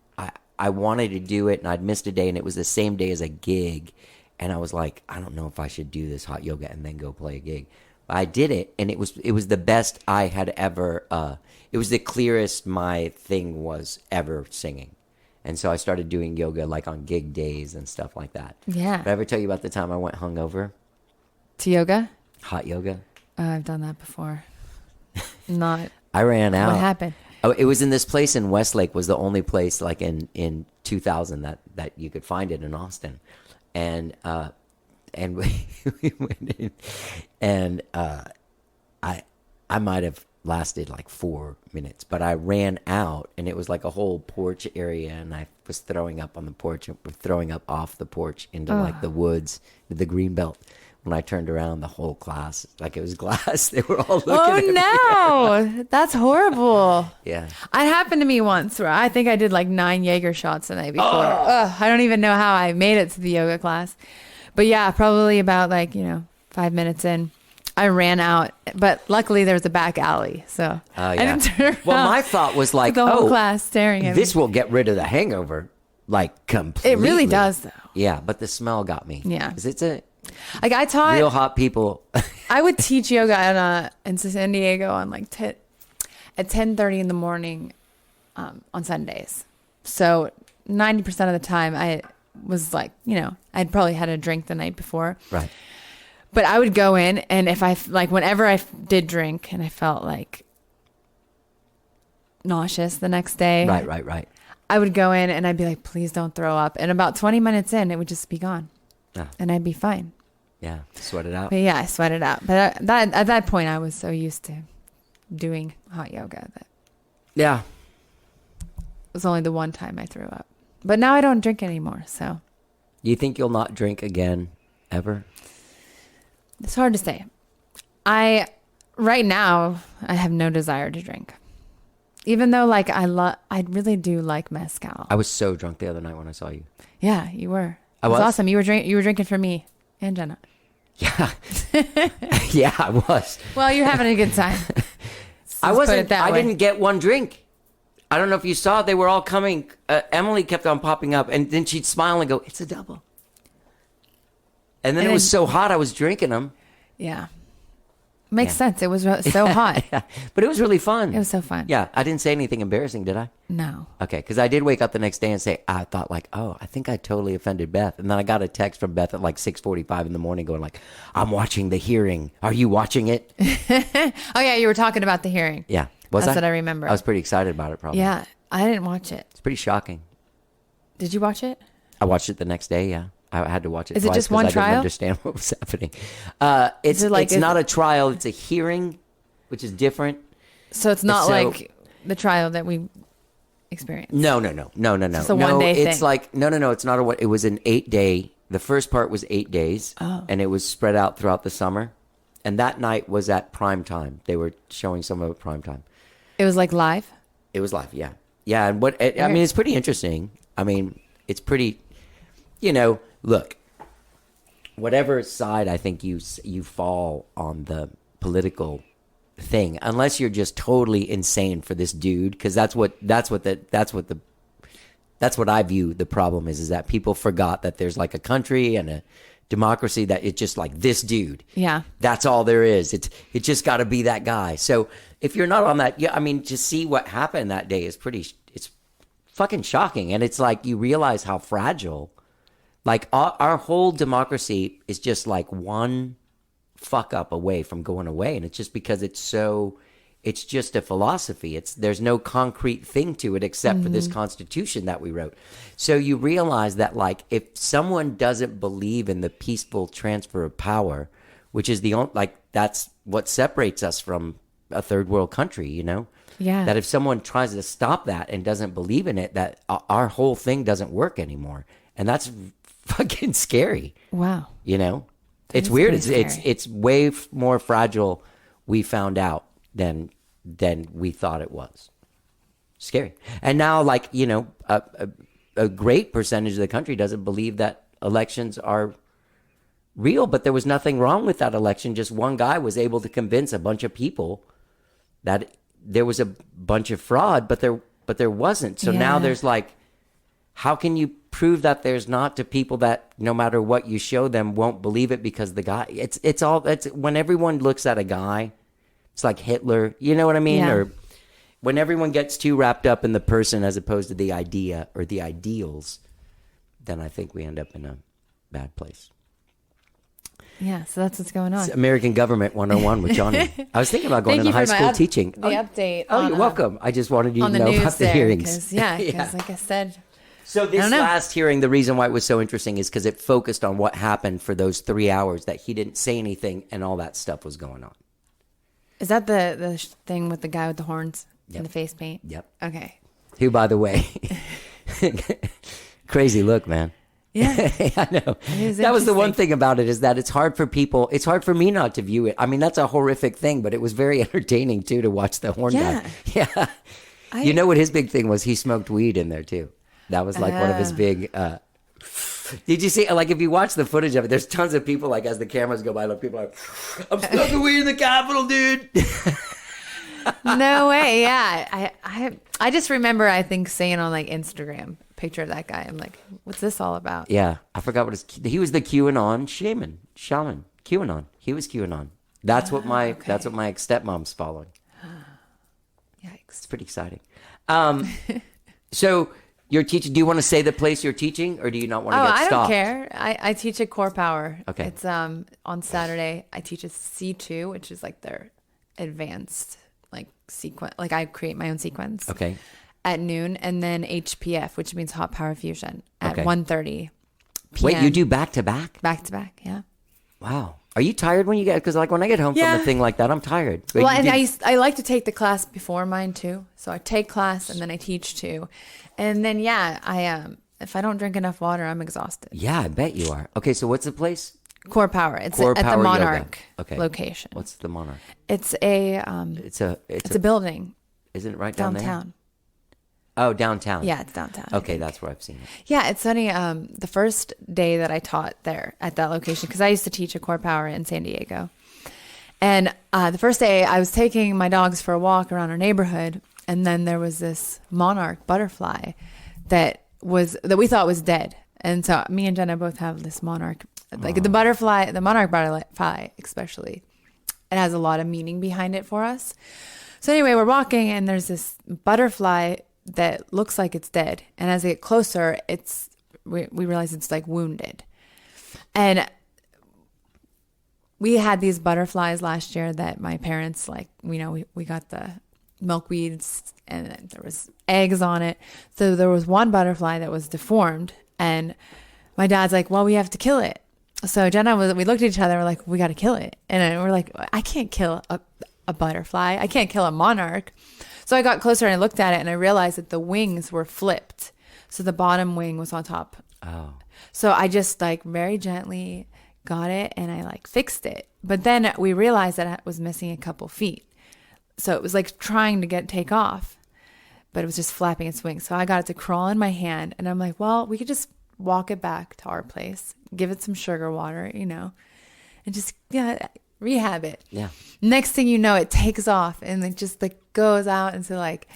I wanted to do it, and I'd missed a day, and it was the same day as a gig, and I was like, I don't know if I should do this hot yoga and then go play a gig. But I did it, and it was the best I had ever. It was the clearest my thing was ever singing. And so I started doing yoga like on gig days and stuff like that. Yeah. Did I ever tell you about the time I went hungover? To yoga? Hot yoga? I've done that before. Not. I ran out. What happened? Oh, it was in this place in Westlake, was the only place like in 2000 that you could find it in Austin. And we went in, and I might have lasted like 4 minutes, but I ran out, and it was like a whole porch area, and I was throwing up on the porch, and throwing up off the porch into like the woods, the green belt. When I turned around, the whole class, like it was glass, they were all looking at me. Oh no, that's horrible. Yeah. It happened to me once where I think I did like 9 Jaeger shots the night before. Ugh, I don't even know how I made it to the yoga class. But yeah, probably about 5 minutes in, I ran out. But luckily there was a back alley, so I didn't turn around. Well, my thought was like, the whole class staring at me. this will get rid of the hangover, like completely. It really does, though. Yeah, but the smell got me. Yeah. 'Cause it's a Like I taught real hot people. I would teach yoga in San Diego on at 10:30 in the morning on Sundays. So 90% of the time I was like, I'd probably had a drink the night before. Right. But I would go in, and if whenever I did drink and I felt like nauseous the next day. Right. I would go in and I'd be like, please don't throw up. And about 20 minutes in, it would just be gone. Yeah. And I'd be fine. Yeah. Sweat it out. But yeah, I sweat it out. But at that point, I was so used to doing hot yoga that Yeah. it was only the one time I threw up. But now I don't drink anymore, so. You think you'll not drink again ever? It's hard to say. Right now, I have no desire to drink. Even though like I really do like mezcal. I was so drunk the other night when I saw you. Yeah, you were. I It was was? awesome. You were drinking for me and Jenna. Yeah. Yeah, I was. Well, you're having a good time. I Let's put wasn't. it that I way. didn't get one drink. I don't know if you saw. They were all coming. Emily kept on popping up, and then she'd smile and go, "It's a double." And then And it was then- so hot, I was drinking them. Yeah. Makes Yeah. sense. It was so hot. But it was really fun. It was so fun. Yeah, I didn't say anything embarrassing, did I? No. Okay, because I did wake up the next day and say, I thought like, oh, I think I totally offended Beth. And then I got a text from Beth at like 6:45 in the morning going like, I'm watching the hearing. Are you watching it? Oh yeah, you were talking about the hearing. Yeah. Was That's I? what I remember. I was pretty excited about it probably. Yeah, I didn't watch it. It's pretty shocking. Did you watch it? I watched it the next day, yeah. I had to watch it Is it twice just 'cause one I trial? didn't understand what was happening. It's is- not a trial. It's a hearing, which is different. So it's not So- like the trial that we experienced. No. It's a no, one-day it's thing. like, no. It's not it was an 8-day. The first part was 8 days. Oh. And it was spread out throughout the summer. And that night was at prime time. They were showing some of it prime time. It was like live. It was live, yeah. Yeah, and I mean, it's pretty interesting. I mean, it's pretty, look, whatever side I think you fall on the political thing, unless you're just totally insane for this dude, because that's what I view the problem is that people forgot that there's like a country and a democracy that it's just like this dude. Yeah. That's all there is. It just got to be that guy. So if you're not on that, yeah, I mean, to see what happened that day is it's fucking shocking. And it's like you realize how fragile, like our whole democracy is just like one fuck up away from going away. And it's just because it's just a philosophy. There's no concrete thing to it except for this Constitution that we wrote. So you realize that like if someone doesn't believe in the peaceful transfer of power, which is that's what separates us from a third world country, Yeah. that if someone tries to stop that and doesn't believe in it, that our whole thing doesn't work anymore. And that's fucking scary, Wow. It's is weird. pretty It's scary. it's way more fragile, we found out, than we thought it was. Scary. And now, like, a great percentage of the country doesn't believe that elections are real, but there was nothing wrong with that election. Just one guy was able to convince a bunch of people that there was a bunch of fraud, but there wasn't. So now Yeah. there's like, how can you prove that there's not to people that no matter what you show them won't believe it because the guy, it's when everyone looks at a guy, it's like Hitler, you know what I mean? Yeah. Or when everyone gets too wrapped up in the person as opposed to the idea or the ideals, then I think we end up in a bad place. Yeah. So that's what's going on. It's American Government 101 with Johnny. I was thinking about going Thank into you high for school my teaching. the update. Oh, on, you're welcome. I just wanted you on to the know news about the there, hearings. because like I said, So this don't know. last hearing, the reason why it was so interesting is because it focused on what happened for those 3 hours that he didn't say anything and all that stuff was going on. is that the thing with the guy with the horns Yep. and the face paint? Yep. Okay. Who, by the way, crazy look, man. Yeah. I know. is That was the one interesting. thing about it is that it's hard for people. It's hard for me not to view it. I mean, that's a horrific thing, but it was very entertaining too to watch the horn Yeah. guy. Yeah. You know what his big thing was? He smoked weed in there too. That was like one of his big. Did you see? Like, if you watch the footage of it, there's tons of people. Like, as the cameras go by, like people are like, "I'm smoking weed in the Capitol, dude." No way. Yeah. I just remember, I think, saying on like Instagram, picture of that guy. I'm like, what's this all about? Yeah, I forgot what he was the QAnon shaman. QAnon. He was QAnon. That's what my that's what my ex stepmom's following. Yikes. It's pretty exciting. So you're teaching. Do you want to say the place you're teaching, or do you not want to Oh, get I stopped? don't care. I teach at Core Power. Okay. It's on Saturday. I teach a C2, which is like their advanced like sequence. Like I create my own sequence. Okay. At noon, and then HPF, which means hot power fusion, at Okay. 1:30 p.m. Wait, you do back to back? back to back? Yeah. Wow. Are you tired when you get? Because like when I get home Yeah. from a thing like that, I'm tired. But Well, you and did- I like to take the class before mine too. So I take class and then I teach too, and then I if I don't drink enough water, I'm exhausted. yeah, I bet you are. Okay, so what's the place? Core Power. It's Core at Power the Yoga. Monarch Okay. location. What's the Monarch? It's a It's a it's a building. Isn't it right down there? Downtown. Oh, downtown. Yeah, it's downtown. I Okay, think. that's where I've seen it. Yeah, it's funny. The first day that I taught there at that location, because I used to teach at Core Power in San Diego. And the first day I was taking my dogs for a walk around our neighborhood. And then there was this monarch butterfly that we thought was dead. And so me and Jenna both have this monarch, like the monarch butterfly especially. It has a lot of meaning behind it for us. So anyway, we're walking and there's this butterfly that looks like it's dead. And as I get closer, we realize it's like wounded. And we had these butterflies last year that my parents, like, we got the milkweeds and there was eggs on it. So there was one butterfly that was deformed and my dad's like, well, we have to kill it. So Jenna we looked at each other, we're like, we got to kill it. And we're like, I can't kill a butterfly. I can't kill a monarch. So I got closer and I looked at it and I realized that the wings were flipped. So the bottom wing was on top. Oh. So I just like very gently got it and I like fixed it. But then we realized that it was missing a couple feet. So it was like trying to take off, but it was just flapping its wings. So I got it to crawl in my hand and I'm like, well, we could just walk it back to our place, give it some sugar water, and just, rehab it. Yeah. Next thing you know, it takes off and it just like goes out into like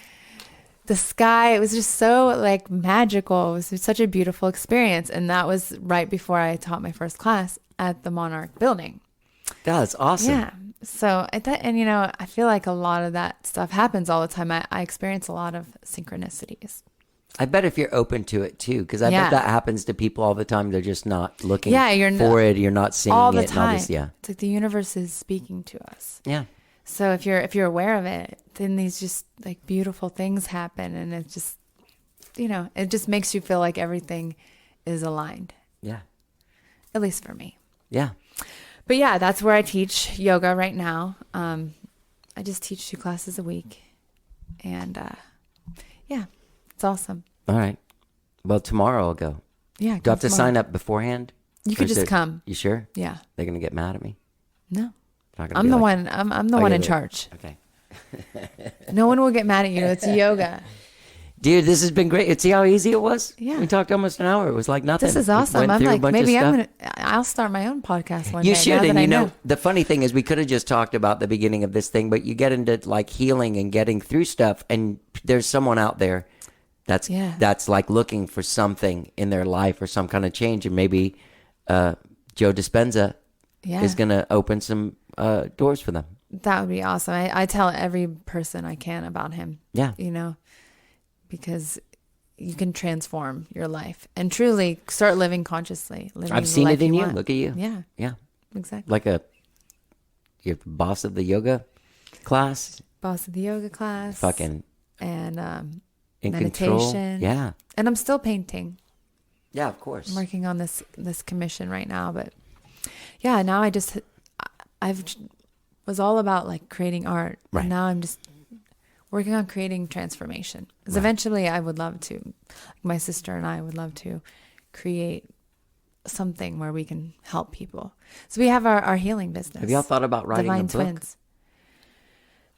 the sky. It was just so like magical. It was such a beautiful experience. And that was right before I taught my first class at the Monarch building. That's awesome. Yeah. So I feel like a lot of that stuff happens all the time. I experience a lot of synchronicities. I bet if you're open to it too, because I bet that happens to people all the time. They're just not looking for it. You're not seeing all the it. time. And all this, yeah. It's like the universe is speaking to us. Yeah. So if you're aware of it, then these just like beautiful things happen, and it just it just makes you feel like everything is aligned. Yeah. At least for me. Yeah. But yeah, that's where I teach yoga right now. I just teach 2 classes a week, and it's awesome. All right. Well, tomorrow I'll go. Yeah. Do I have to sign up beforehand? You could just come. You sure? Yeah. They're gonna get mad at me. No. Not gonna I'm be the like- one. I'm the one in charge. Okay. No one will get mad at you. It's yoga. Dude, this has been great. See how easy it was? Yeah. We talked almost an hour. It was like nothing. This is We awesome. went I'm through a like, bunch of maybe stuff. I'll start my own podcast one day. You should. now that And I you know, the funny thing is we could have just talked about the beginning of this thing, but you get into like healing and getting through stuff, and there's someone out there that's like looking for something in their life or some kind of change, and maybe Joe Dispenza is going to open some doors for them. That would be awesome. I tell every person I can about him. Yeah. Because you can transform your life and truly start living consciously. I've seen the it life in you. want. Look at you. Yeah. Yeah. Exactly. Like you're the boss of the yoga class. Boss of the yoga class. Fucking and in meditation. control. Yeah. And I'm still painting. Yeah, of course. I'm working on this commission right now, but yeah, now I've was all about like creating art. Right. And now I'm just working on creating transformation. Because eventually I would love to, like my sister and I would love to create something where we can help people. So we have our healing business. Have y'all thought about writing Divine a book? Twins.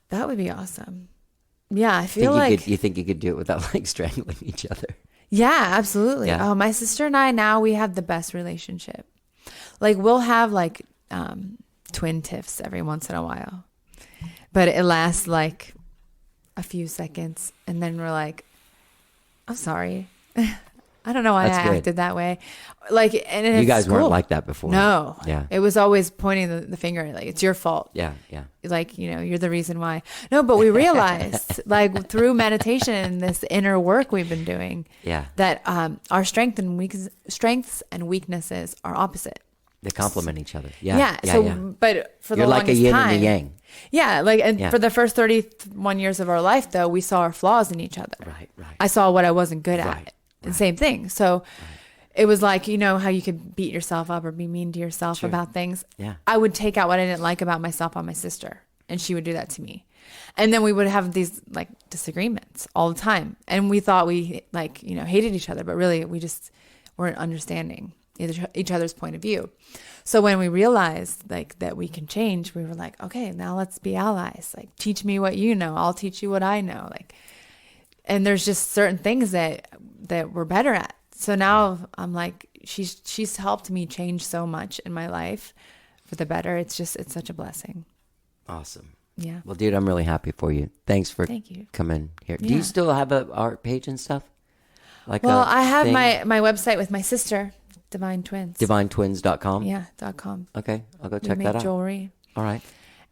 That would be awesome. Yeah, I feel like you think you could do it without like strangling each other? yeah, absolutely. Yeah. Oh, my sister and I, now we have the best relationship. Like we'll have like twin tiffs every once in a while, but it lasts like a few seconds, and then we're like, I'm sorry. I don't know why That's I good. acted that way. Like, and You it's guys weren't cool. like that before. No. Yeah. It was always pointing the finger, like, it's your fault. Yeah, yeah. Like, you're the reason why. No, but we realized, like, through meditation and this inner work we've been doing, Yeah. that our strengths and weaknesses are opposite. They complement each other. Yeah. Yeah. But for You're the like a longest yin time, and a yang. Yeah. Like, and Yeah. for the first 31 years of our life, though, we saw our flaws in each other. Right. I saw what I wasn't good at. Right, And same thing. So it was like, how you could beat yourself up or be mean to yourself Sure. about things. Yeah. I would take out what I didn't like about myself on my sister, and she would do that to me. And then we would have these like disagreements all the time. And we thought we hated each other, but really we just weren't understanding. each other's point of view. So when we realized like that we can change, we were like, okay, now let's be allies. Like, teach me what you know, I'll teach you what I know. Like, and there's just certain things that we're better at. So now I'm like, she's helped me change so much in my life for the better. It's such a blessing. Awesome. Yeah. Well, dude, I'm really happy for you. Thanks for coming here. Yeah. Do you still have a art page and stuff? Like, well, I have thing? my website with my sister, Divine Twins. DivineTwins.com? Yeah, .com. Okay, I'll go check that out. We make jewelry. All right.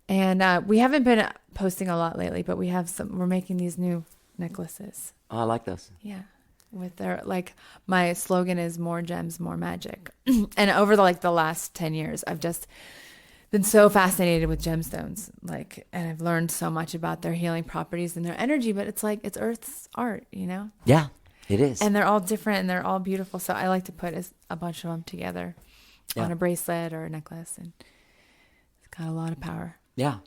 And we haven't been posting a lot lately, but we're making these new necklaces. Oh, I like those. Yeah. With their, like, my slogan is more gems, more magic. And over the last 10 years, I've just been so fascinated with gemstones, like, and I've learned so much about their healing properties and their energy, but it's like, it's Earth's art, you know? Yeah, it is. And they're all different and they're all beautiful. So I like to put a bunch of them together on a bracelet or a necklace, and it's got a lot of power. Yeah.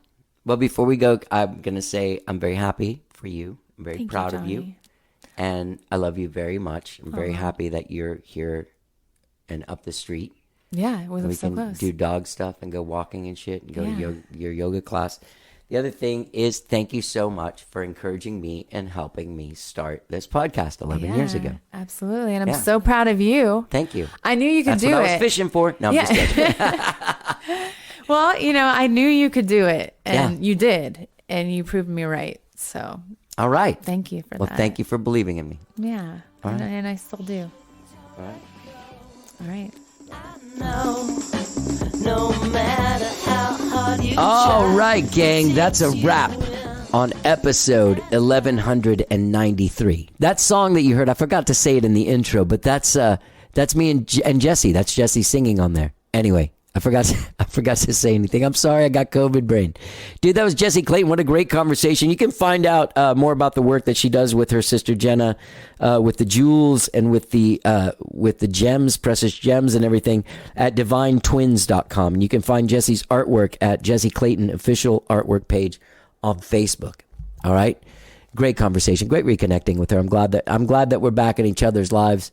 Well, before we go, I'm going to say I'm very happy for you. I'm very proud of you. Johnny. And I love you very much. I'm very happy that you're here and up the street. Yeah, we live so can close. do dog stuff and go walking and shit and go to your yoga class. The other thing is, thank you so much for encouraging me and helping me start this podcast 11 years ago. Absolutely. And I'm so proud of you. Thank you. I knew you could That's do what it. I was fishing for. No, I'm just kidding. Well, I knew you could do it, and you did, and you proved me right. So, all right. Thank you for that. Well, thank you for believing in me. Yeah. All right. And I still do. All right. All right. No matter how hard you All right, gang. That's a wrap on episode 1193. That song that you heard, I forgot to say it in the intro, but that's me and Jessi. That's Jessi singing on there. Anyway, I forgot to say anything. I'm sorry, I got COVID brain. Dude, that was Jessi Clayton. What a great conversation. You can find out more about the work that she does with her sister Jenna, with the jewels and with the gems, precious gems and everything at DivineTwins.com. And you can find Jessi's artwork at Jessi Clayton official artwork page on Facebook. All right? Great conversation. Great reconnecting with her. I'm glad that we're back in each other's lives.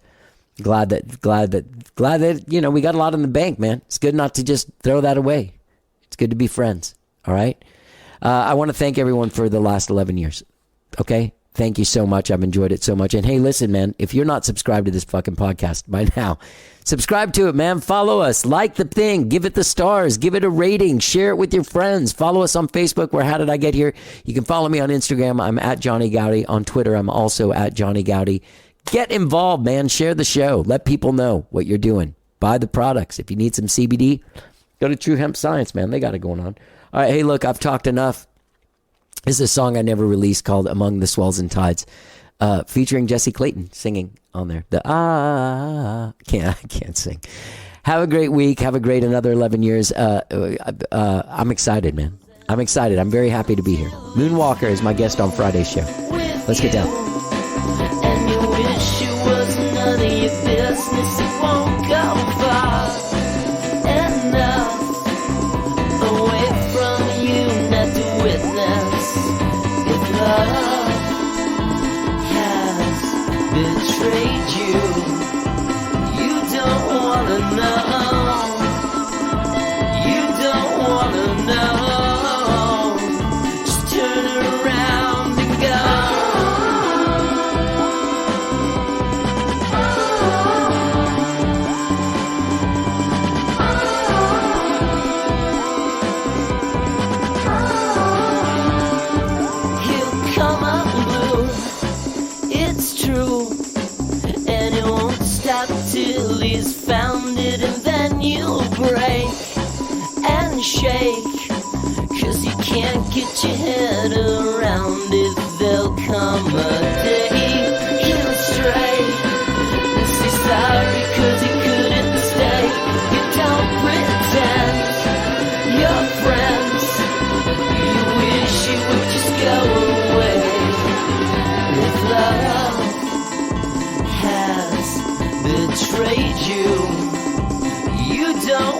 Glad that we got a lot in the bank, man. It's good not to just throw that away. It's good to be friends. All right. I want to thank everyone for the last 11 years. Okay. Thank you so much. I've enjoyed it so much. And hey, listen, man, if you're not subscribed to this fucking podcast by now, subscribe to it, man. Follow us, like the thing, give it the stars, give it a rating, share it with your friends. Follow us on Facebook. Where How Did I Get Here? You can follow me on Instagram. I'm at Johnny Gowdy. On Twitter, I'm also at Johnny Gowdy. Get involved, man. Share the show. Let people know what you're doing. Buy the products. If you need some CBD, go to True Hemp Science, man. They got it going on. All right. Hey, look, I've talked enough. This is a song I never released called Among the Swells and Tides, featuring Jessi Clayton singing on there. I can't sing. Have a great week. Have a great another 11 years. I'm excited, man. I'm excited. I'm very happy to be here. Moonwalker is my guest on Friday's show. Let's get down. and you wish it was none of your business. It won't go far enough away from you not to witness if love has betrayed you. You don't wanna know. You don't wanna know. Just turn around and go. He'll come unglued, it's true, and it won't stop till he's found it, and then you'll break and shake, 'cause you can't get your head around it. There'll come a day he'll stray and say sorry 'cause he couldn't stay. You don't pretend you're friends. You wish you would just go away. If love has betrayed you, you don't